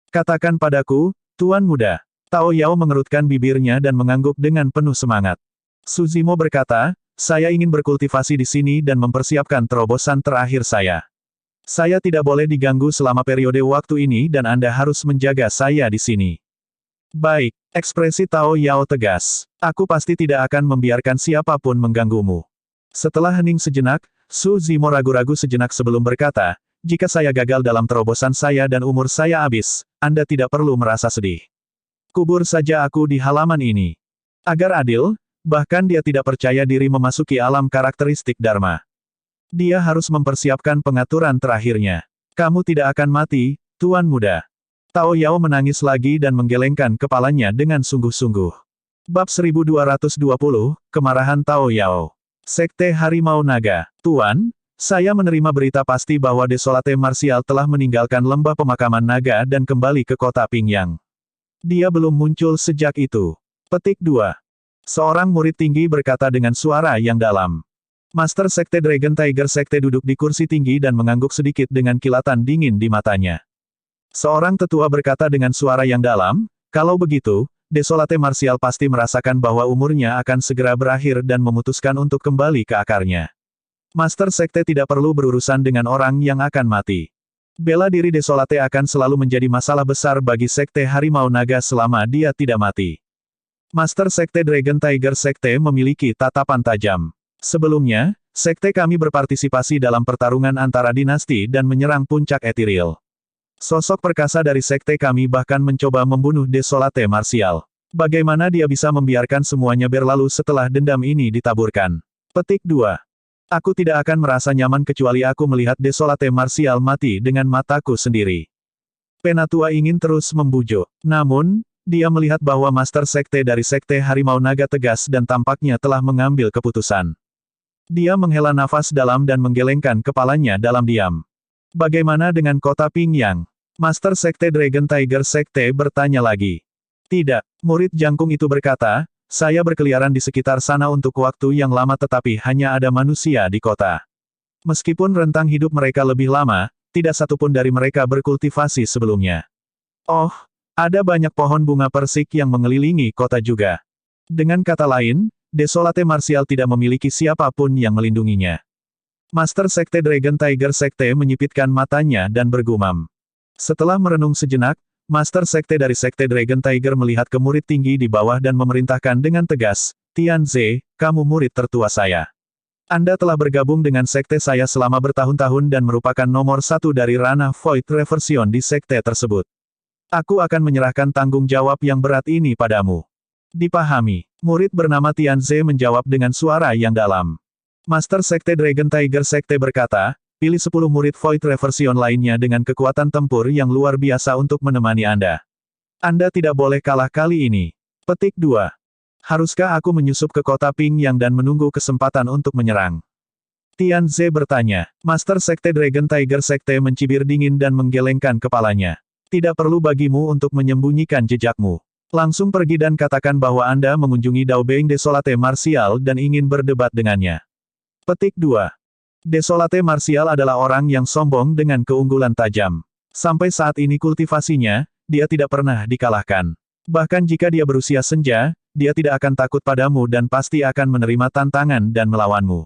Katakan padaku, Tuan Muda." Tao Yao mengerutkan bibirnya dan mengangguk dengan penuh semangat. Su Zimo berkata, "Saya ingin berkultivasi di sini dan mempersiapkan terobosan terakhir saya. Saya tidak boleh diganggu selama periode waktu ini dan Anda harus menjaga saya di sini." "Baik." Ekspresi Tao Yao tegas. "Aku pasti tidak akan membiarkan siapapun mengganggumu." Setelah hening sejenak, Su Zimo ragu-ragu sejenak sebelum berkata, "Jika saya gagal dalam terobosan saya dan umur saya habis, Anda tidak perlu merasa sedih. Kubur saja aku di halaman ini." Agar adil, bahkan dia tidak percaya diri memasuki alam karakteristik Dharma. Dia harus mempersiapkan pengaturan terakhirnya. "Kamu tidak akan mati, Tuan Muda." Tao Yao menangis lagi dan menggelengkan kepalanya dengan sungguh-sungguh. Bab 1220, Kemarahan Tao Yao. Sekte Harimau Naga. "Tuan, saya menerima berita pasti bahwa Desolate Martial telah meninggalkan lembah pemakaman naga dan kembali ke kota Pingyang. Dia belum muncul sejak itu." Petik 2. Seorang murid tinggi berkata dengan suara yang dalam. Master Sekte Dragon Tiger Sekte duduk di kursi tinggi dan mengangguk sedikit dengan kilatan dingin di matanya. Seorang tetua berkata dengan suara yang dalam, "Kalau begitu, Desolate Martial pasti merasakan bahwa umurnya akan segera berakhir dan memutuskan untuk kembali ke akarnya. Master Sekte tidak perlu berurusan dengan orang yang akan mati. Bela diri Desolate akan selalu menjadi masalah besar bagi Sekte Harimau Naga selama dia tidak mati." Master Sekte Dragon Tiger Sekte memiliki tatapan tajam. "Sebelumnya, sekte kami berpartisipasi dalam pertarungan antara dinasti dan menyerang puncak etiril. Sosok perkasa dari sekte kami bahkan mencoba membunuh Desolate Martial. Bagaimana dia bisa membiarkan semuanya berlalu setelah dendam ini ditaburkan?" Petik 2. "Aku tidak akan merasa nyaman kecuali aku melihat Desolate Martial mati dengan mataku sendiri." Penatua ingin terus membujuk. Namun, dia melihat bahwa Master Sekte dari Sekte Harimau Naga tegas dan tampaknya telah mengambil keputusan. Dia menghela nafas dalam dan menggelengkan kepalanya dalam diam. "Bagaimana dengan kota Pingyang?" Master Sekte Dragon Tiger Sekte bertanya lagi. "Tidak," murid jangkung itu berkata, "saya berkeliaran di sekitar sana untuk waktu yang lama tetapi hanya ada manusia di kota. Meskipun rentang hidup mereka lebih lama, tidak satupun dari mereka berkultivasi sebelumnya. Oh, ada banyak pohon bunga persik yang mengelilingi kota juga. Dengan kata lain, Desolate Martial tidak memiliki siapapun yang melindunginya." Master Sekte Dragon Tiger Sekte menyipitkan matanya dan bergumam. Setelah merenung sejenak, Master Sekte dari Sekte Dragon Tiger melihat ke murid tinggi di bawah dan memerintahkan dengan tegas, "Tian Ze, kamu murid tertua saya. Anda telah bergabung dengan sekte saya selama bertahun-tahun dan merupakan nomor satu dari ranah Void Reversion di sekte tersebut. Aku akan menyerahkan tanggung jawab yang berat ini padamu. Dipahami. Murid bernama Tianze menjawab dengan suara yang dalam. Master Sekte Dragon Tiger Sekte berkata, pilih 10 murid Void Reversion lainnya dengan kekuatan tempur yang luar biasa untuk menemani Anda. Anda tidak boleh kalah kali ini. Petik 2. Haruskah aku menyusup ke kota Pingyang dan menunggu kesempatan untuk menyerang? Tianze bertanya. Master Sekte Dragon Tiger Sekte mencibir dingin dan menggelengkan kepalanya. Tidak perlu bagimu untuk menyembunyikan jejakmu. Langsung pergi dan katakan bahwa Anda mengunjungi Dao Being Desolate Martial dan ingin berdebat dengannya. Petik 2. Desolate Martial adalah orang yang sombong dengan keunggulan tajam. Sampai saat ini kultivasinya, dia tidak pernah dikalahkan. Bahkan jika dia berusia senja, dia tidak akan takut padamu dan pasti akan menerima tantangan dan melawanmu.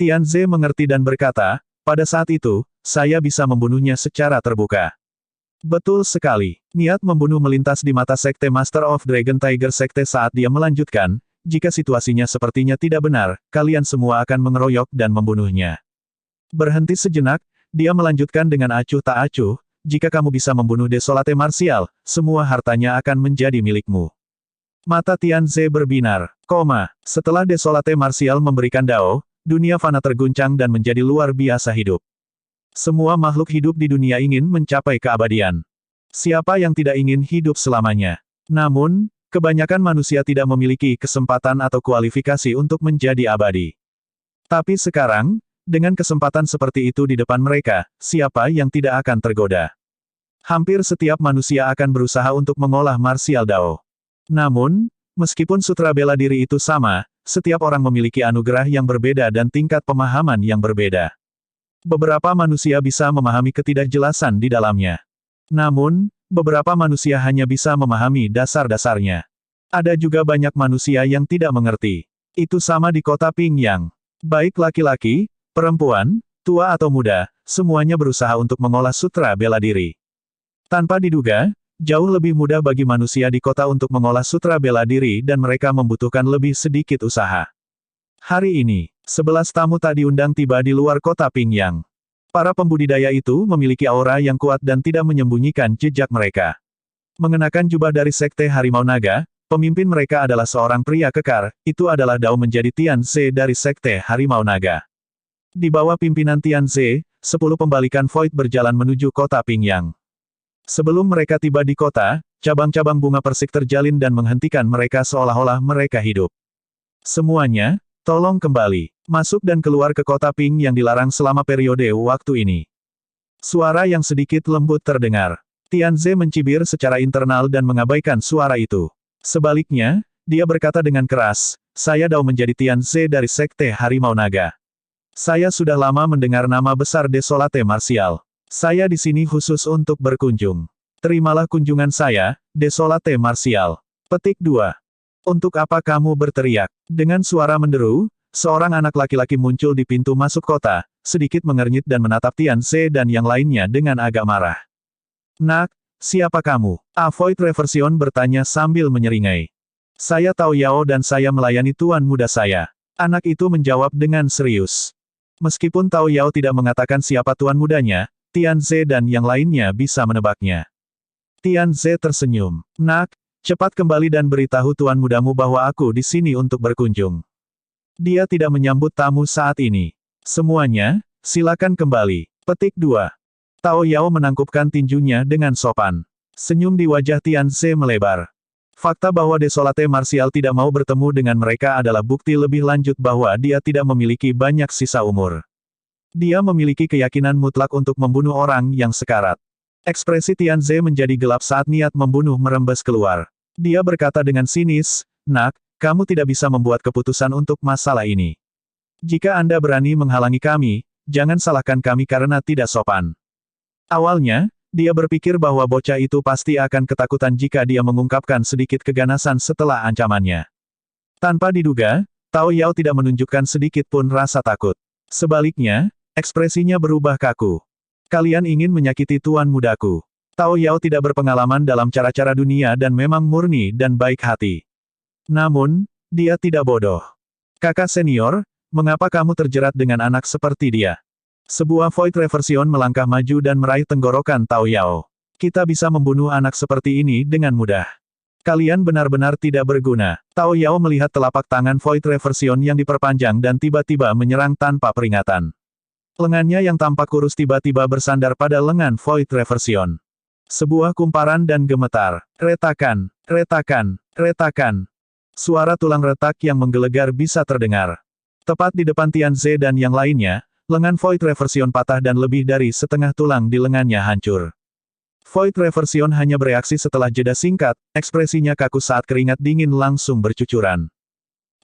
Tianze mengerti dan berkata, pada saat itu, saya bisa membunuhnya secara terbuka. Betul sekali. Niat membunuh melintas di mata Sekte Master of Dragon Tiger Sekte saat dia melanjutkan, jika situasinya sepertinya tidak benar, kalian semua akan mengeroyok dan membunuhnya. Berhenti sejenak, dia melanjutkan dengan acuh tak acuh, jika kamu bisa membunuh Desolate Martial, semua hartanya akan menjadi milikmu. Mata Tianze berbinar, setelah Desolate Martial memberikan Dao, dunia fana terguncang dan menjadi luar biasa hidup. Semua makhluk hidup di dunia ingin mencapai keabadian. Siapa yang tidak ingin hidup selamanya? Namun, kebanyakan manusia tidak memiliki kesempatan atau kualifikasi untuk menjadi abadi. Tapi sekarang, dengan kesempatan seperti itu di depan mereka, siapa yang tidak akan tergoda? Hampir setiap manusia akan berusaha untuk mengolah Martial Dao. Namun, meskipun sutra bela diri itu sama, setiap orang memiliki anugerah yang berbeda dan tingkat pemahaman yang berbeda. Beberapa manusia bisa memahami ketidakjelasan di dalamnya. Namun, beberapa manusia hanya bisa memahami dasar-dasarnya. Ada juga banyak manusia yang tidak mengerti. Itu sama di kota Pingyang. Baik laki-laki, perempuan, tua atau muda, semuanya berusaha untuk mengolah sutra bela diri. Tanpa diduga, jauh lebih mudah bagi manusia di kota untuk mengolah sutra bela diri dan mereka membutuhkan lebih sedikit usaha. Hari ini, 11 tamu tak diundang tiba di luar kota Pingyang. Para pembudidaya itu memiliki aura yang kuat dan tidak menyembunyikan jejak mereka. Mengenakan jubah dari Sekte Harimau Naga, pemimpin mereka adalah seorang pria kekar, itu adalah Dao menjadi Tianze dari Sekte Harimau Naga. Di bawah pimpinan Tianze, 10 pembalikan Void berjalan menuju kota Pingyang. Sebelum mereka tiba di kota, cabang-cabang bunga persik terjalin dan menghentikan mereka seolah-olah mereka hidup. Semuanya, tolong kembali, masuk dan keluar ke kota Ping yang dilarang selama periode waktu ini. Suara yang sedikit lembut terdengar. Tianze mencibir secara internal dan mengabaikan suara itu. Sebaliknya, dia berkata dengan keras, saya Dao menjadi Tianze dari Sekte Harimau Naga. Saya sudah lama mendengar nama besar Desolate Martial. Saya di sini khusus untuk berkunjung. Terimalah kunjungan saya, Desolate Martial. Petik 2. Untuk apa kamu berteriak? Dengan suara menderu, seorang anak laki-laki muncul di pintu masuk kota, sedikit mengernyit dan menatap Tianze dan yang lainnya dengan agak marah. Nak, siapa kamu? Void Reversion bertanya sambil menyeringai. Saya Tao Yao dan saya melayani tuan muda saya. Anak itu menjawab dengan serius. Meskipun Tao Yao tidak mengatakan siapa tuan mudanya, Tianze dan yang lainnya bisa menebaknya. Tianze tersenyum. Nak, cepat kembali dan beritahu tuan mudamu bahwa aku di sini untuk berkunjung. Dia tidak menyambut tamu saat ini. Semuanya, silakan kembali. Petik 2. Tao Yao menangkupkan tinjunya dengan sopan. Senyum di wajah Tianze melebar. Fakta bahwa Desolate Martial tidak mau bertemu dengan mereka adalah bukti lebih lanjut bahwa dia tidak memiliki banyak sisa umur. Dia memiliki keyakinan mutlak untuk membunuh orang yang sekarat. Ekspresi Tianze menjadi gelap saat niat membunuh merembes keluar. Dia berkata dengan sinis, Nak, kamu tidak bisa membuat keputusan untuk masalah ini. Jika Anda berani menghalangi kami, jangan salahkan kami karena tidak sopan. Awalnya, dia berpikir bahwa bocah itu pasti akan ketakutan jika dia mengungkapkan sedikit keganasan setelah ancamannya. Tanpa diduga, Tao Yao tidak menunjukkan sedikit pun rasa takut. Sebaliknya, ekspresinya berubah kaku. Kalian ingin menyakiti tuan mudaku. Tao Yao tidak berpengalaman dalam cara-cara dunia dan memang murni dan baik hati. Namun, dia tidak bodoh. Kakak senior, Mengapa kamu terjerat dengan anak seperti dia? Sebuah Void Reversion melangkah maju dan meraih tenggorokan Tao Yao. Kita bisa membunuh anak seperti ini dengan mudah. Kalian benar-benar tidak berguna. Tao Yao melihat telapak tangan Void Reversion yang diperpanjang dan tiba-tiba menyerang tanpa peringatan. Lengannya yang tampak kurus tiba-tiba bersandar pada lengan Void Reversion. Sebuah kumparan dan gemetar. Retakan, retakan, retakan. Suara tulang retak yang menggelegar bisa terdengar. Tepat di depan Tianze dan yang lainnya, lengan Void Reversion patah dan lebih dari setengah tulang di lengannya hancur. Void Reversion hanya bereaksi setelah jeda singkat, ekspresinya kaku saat keringat dingin langsung bercucuran.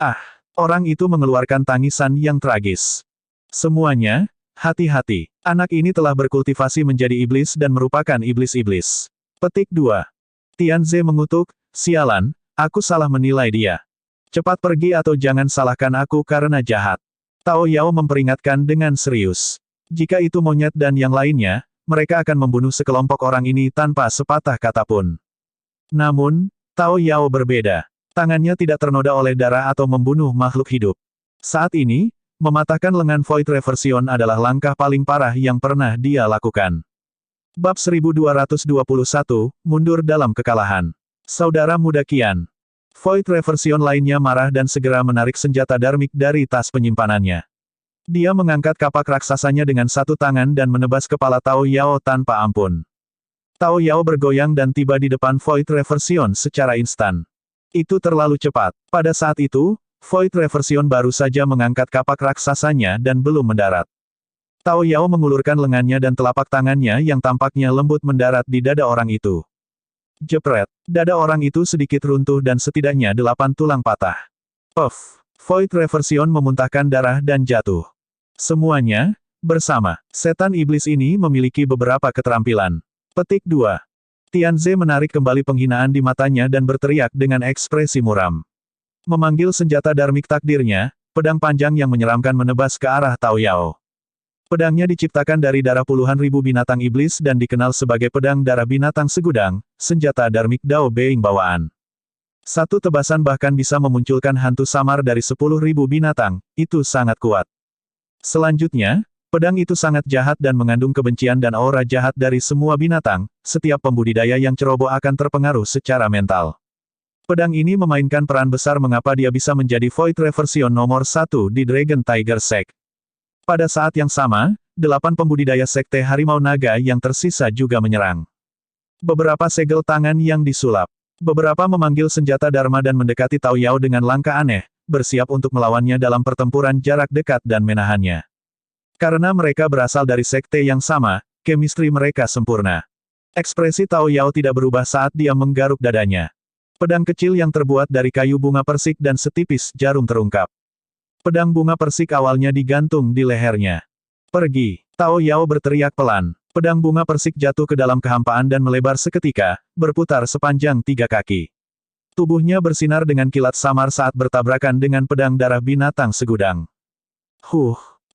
Ah! Orang itu mengeluarkan tangisan yang tragis. Semuanya, hati-hati. Anak ini telah berkultivasi menjadi iblis dan merupakan iblis-iblis. Petik 2. Tianze mengutuk, sialan, aku salah menilai dia. Cepat pergi atau jangan salahkan aku karena jahat. Tao Yao memperingatkan dengan serius. Jika itu monyet dan yang lainnya, mereka akan membunuh sekelompok orang ini tanpa sepatah kata pun. Namun, Tao Yao berbeda. Tangannya tidak ternoda oleh darah atau membunuh makhluk hidup. Saat ini, mematahkan lengan Void Reversion adalah langkah paling parah yang pernah dia lakukan. Bab 1221, mundur dalam kekalahan. Saudara muda Qian. Void Reversion lainnya marah dan segera menarik senjata Dharmic dari tas penyimpanannya. Dia mengangkat kapak raksasanya dengan satu tangan dan menebas kepala Tao Yao tanpa ampun. Tao Yao bergoyang dan tiba di depan Void Reversion secara instan. Itu terlalu cepat. Pada saat itu, Void Reversion baru saja mengangkat kapak raksasanya dan belum mendarat. Tao Yao mengulurkan lengannya dan telapak tangannya yang tampaknya lembut mendarat di dada orang itu. Jepret. Dada orang itu sedikit runtuh dan setidaknya 8 tulang patah. Puff. Void Reversion memuntahkan darah dan jatuh. Semuanya, bersama. Setan iblis ini memiliki beberapa keterampilan. Petik 2. Tianze menarik kembali penghinaan di matanya dan berteriak dengan ekspresi muram. Memanggil senjata Dharmic takdirnya, pedang panjang yang menyeramkan menebas ke arah Tao Yao. Pedangnya diciptakan dari darah puluhan ribu binatang iblis dan dikenal sebagai pedang darah binatang segudang, senjata Dharmic Dao Being bawaan. Satu tebasan bahkan bisa memunculkan hantu samar dari 10.000 binatang, itu sangat kuat. Selanjutnya, pedang itu sangat jahat dan mengandung kebencian dan aura jahat dari semua binatang, setiap pembudidaya yang ceroboh akan terpengaruh secara mental. Pedang ini memainkan peran besar mengapa dia bisa menjadi Void Reversion nomor 1 di Dragon Tiger Sect. Pada saat yang sama, 8 pembudidaya Sekte Harimau Naga yang tersisa juga menyerang. Beberapa segel tangan yang disulap. Beberapa memanggil senjata Dharma dan mendekati Tao Yao dengan langkah aneh, bersiap untuk melawannya dalam pertempuran jarak dekat dan menahannya. Karena mereka berasal dari sekte yang sama, kemistri mereka sempurna. Ekspresi Tao Yao tidak berubah saat dia menggaruk dadanya. Pedang kecil yang terbuat dari kayu bunga persik dan setipis jarum terungkap. Pedang bunga persik awalnya digantung di lehernya. Pergi. Tao Yao berteriak pelan. Pedang bunga persik jatuh ke dalam kehampaan dan melebar seketika, berputar sepanjang 3 kaki. Tubuhnya bersinar dengan kilat samar saat bertabrakan dengan pedang darah binatang segudang.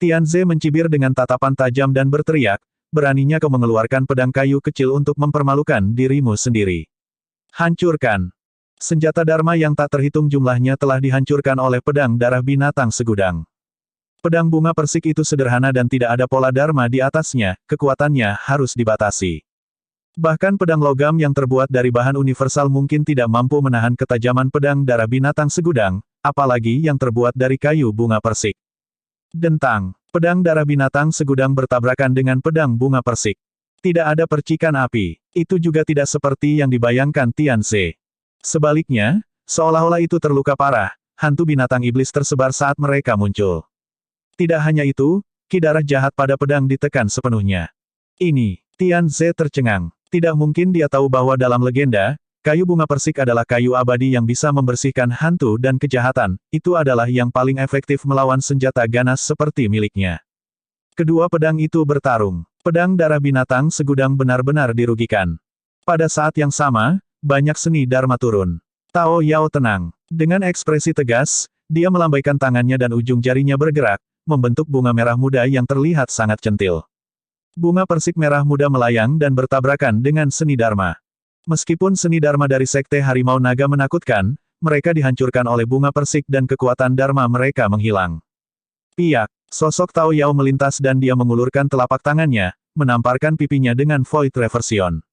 Tianze mencibir dengan tatapan tajam dan berteriak, beraninya kau mengeluarkan pedang kayu kecil untuk mempermalukan dirimu sendiri. Hancurkan. Senjata Dharma yang tak terhitung jumlahnya telah dihancurkan oleh pedang darah binatang segudang. Pedang bunga persik itu sederhana dan tidak ada pola Dharma di atasnya, kekuatannya harus dibatasi. Bahkan pedang logam yang terbuat dari bahan universal mungkin tidak mampu menahan ketajaman pedang darah binatang segudang, apalagi yang terbuat dari kayu bunga persik. Dentang. Pedang darah binatang segudang bertabrakan dengan pedang bunga persik. Tidak ada percikan api. Itu juga tidak seperti yang dibayangkan Tianze. Sebaliknya, seolah-olah itu terluka parah, hantu binatang iblis tersebar saat mereka muncul. Tidak hanya itu, ki darah jahat pada pedang ditekan sepenuhnya. Ini, Tianze tercengang. Tidak mungkin dia tahu bahwa dalam legenda, kayu bunga persik adalah kayu abadi yang bisa membersihkan hantu dan kejahatan, itu adalah yang paling efektif melawan senjata ganas seperti miliknya. Kedua pedang itu bertarung. Pedang darah binatang segudang benar-benar dirugikan. Pada saat yang sama, banyak seni Dharma turun. Tao Yao tenang. Dengan ekspresi tegas, dia melambaikan tangannya dan ujung jarinya bergerak, membentuk bunga merah muda yang terlihat sangat centil. Bunga persik merah muda melayang dan bertabrakan dengan seni Dharma. Meskipun seni Dharma dari Sekte Harimau Naga menakutkan, mereka dihancurkan oleh bunga persik dan kekuatan Dharma mereka menghilang. Piak, sosok Tao Yao melintas dan dia mengulurkan telapak tangannya, menamparkan pipinya dengan Void Reversion.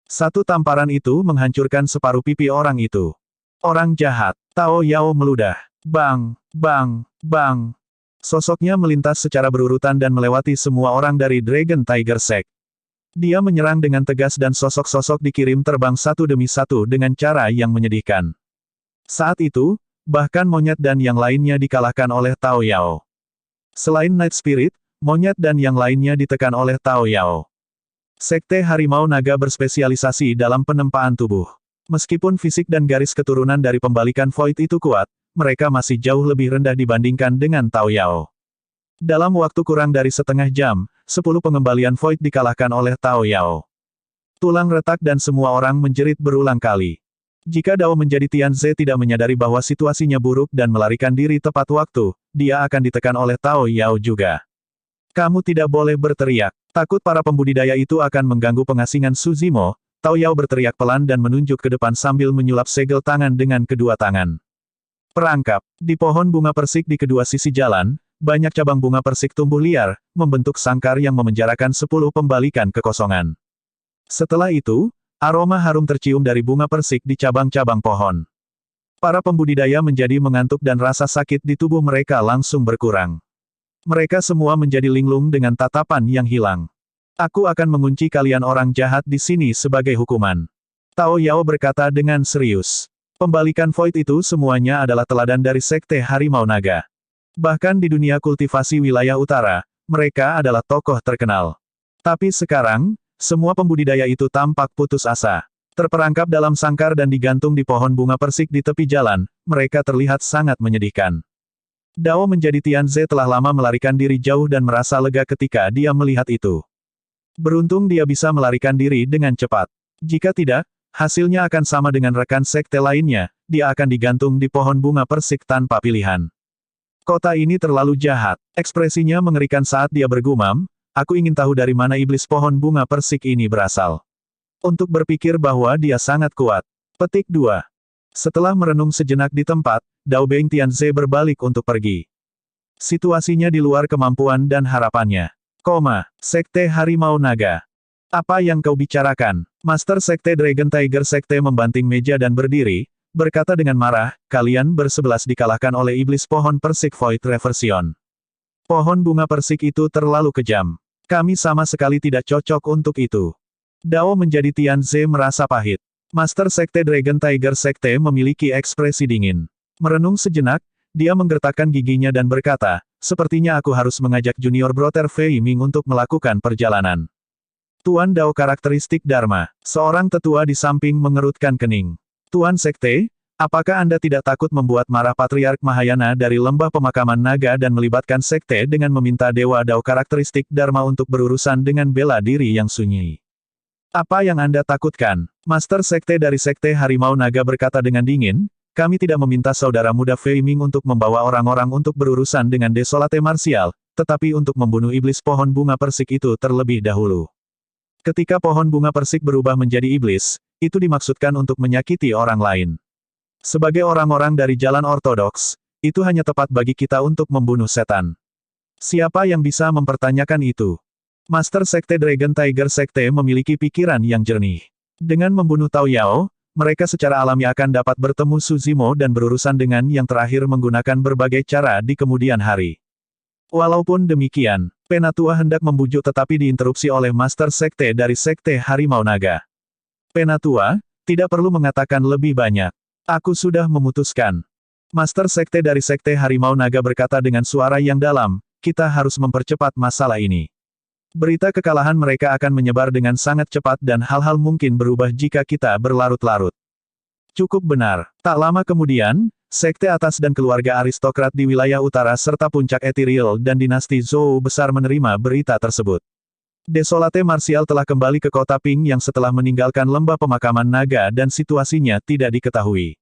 Satu tamparan itu menghancurkan separuh pipi orang itu. Orang jahat, Tao Yao meludah. Bang, bang, bang. Sosoknya melintas secara berurutan dan melewati semua orang dari Dragon Tiger Sect. Dia menyerang dengan tegas dan sosok-sosok dikirim terbang satu demi satu dengan cara yang menyedihkan. Saat itu, bahkan monyet dan yang lainnya dikalahkan oleh Tao Yao. Selain Night Spirit, monyet dan yang lainnya ditekan oleh Tao Yao. Sekte Harimau Naga berspesialisasi dalam penempaan tubuh. Meskipun fisik dan garis keturunan dari pembalikan Void itu kuat, mereka masih jauh lebih rendah dibandingkan dengan Tao Yao. Dalam waktu kurang dari setengah jam, 10 pengembalian Void dikalahkan oleh Tao Yao. Tulang retak dan semua orang menjerit berulang kali. Jika Dao menjadi Tianze tidak menyadari bahwa situasinya buruk dan melarikan diri tepat waktu, dia akan ditekan oleh Tao Yao juga. Kamu tidak boleh berteriak. Takut para pembudidaya itu akan mengganggu pengasingan Suzimo, Tao Yao berteriak pelan dan menunjuk ke depan sambil menyulap segel tangan dengan kedua tangan. Perangkap. Di pohon bunga persik di kedua sisi jalan, banyak cabang bunga persik tumbuh liar, membentuk sangkar yang memenjarakan 10 pembalikan kekosongan. Setelah itu, aroma harum tercium dari bunga persik di cabang-cabang pohon. Para pembudidaya menjadi mengantuk dan rasa sakit di tubuh mereka langsung berkurang. Mereka semua menjadi linglung dengan tatapan yang hilang. Aku akan mengunci kalian orang jahat di sini sebagai hukuman. Tao Yao berkata dengan serius. Pembalikan Void itu semuanya adalah teladan dari Sekte Harimau Naga. Bahkan di dunia kultivasi wilayah utara, mereka adalah tokoh terkenal. Tapi sekarang, semua pembudidaya itu tampak putus asa. Terperangkap dalam sangkar dan digantung di pohon bunga persik di tepi jalan, mereka terlihat sangat menyedihkan. Dao menjadi Tianze telah lama melarikan diri jauh dan merasa lega ketika dia melihat itu. Beruntung dia bisa melarikan diri dengan cepat. Jika tidak, hasilnya akan sama dengan rekan sekte lainnya, dia akan digantung di pohon bunga persik tanpa pilihan. Kota ini terlalu jahat. Ekspresinya mengerikan saat dia bergumam, aku ingin tahu dari mana iblis pohon bunga persik ini berasal. Untuk berpikir bahwa dia sangat kuat. Petik 2. Setelah merenung sejenak di tempat, Dao Beng Tianze berbalik untuk pergi. Situasinya di luar kemampuan dan harapannya. Sekte Harimau Naga. Apa yang kau bicarakan? Master Sekte Dragon Tiger Sekte membanting meja dan berdiri, berkata dengan marah, kalian bersebelas dikalahkan oleh iblis pohon persik Void Reversion. Pohon bunga persik itu terlalu kejam. Kami sama sekali tidak cocok untuk itu. Dao menjadi Tianze merasa pahit. Master Sekte Dragon Tiger Sekte memiliki ekspresi dingin. Merenung sejenak, dia menggertakkan giginya dan berkata, sepertinya aku harus mengajak Junior Brother Fei Ming untuk melakukan perjalanan. Tuan Dao karakteristik Dharma. Seorang tetua di samping mengerutkan kening. Tuan Sekte, apakah Anda tidak takut membuat marah Patriark Mahayana dari lembah pemakaman naga dan melibatkan sekte dengan meminta Dewa Dao karakteristik Dharma untuk berurusan dengan bela diri yang sunyi? Apa yang Anda takutkan? Master Sekte dari Sekte Harimau Naga berkata dengan dingin, kami tidak meminta saudara muda Fei Ming untuk membawa orang-orang untuk berurusan dengan Desolate Martial, tetapi untuk membunuh iblis pohon bunga persik itu terlebih dahulu. Ketika pohon bunga persik berubah menjadi iblis, itu dimaksudkan untuk menyakiti orang lain. Sebagai orang-orang dari jalan ortodoks, itu hanya tepat bagi kita untuk membunuh setan. Siapa yang bisa mempertanyakan itu? Master Sekte Dragon Tiger Sekte memiliki pikiran yang jernih. Dengan membunuh Tao Yao, mereka secara alami akan dapat bertemu Suzimo dan berurusan dengan yang terakhir menggunakan berbagai cara di kemudian hari. Walaupun demikian, Penatua hendak membujuk tetapi diinterupsi oleh Master Sekte dari Sekte Harimau Naga. Penatua, tidak perlu mengatakan lebih banyak. Aku sudah memutuskan. Master Sekte dari Sekte Harimau Naga berkata dengan suara yang dalam, kita harus mempercepat masalah ini. Berita kekalahan mereka akan menyebar dengan sangat cepat dan hal-hal mungkin berubah jika kita berlarut-larut. Cukup benar. Tak lama kemudian, Sekte atas dan keluarga aristokrat di wilayah utara serta puncak Ethereal dan dinasti Zhou besar menerima berita tersebut. Desolate Martial telah kembali ke kota Ping yang setelah meninggalkan lembah pemakaman naga dan situasinya tidak diketahui.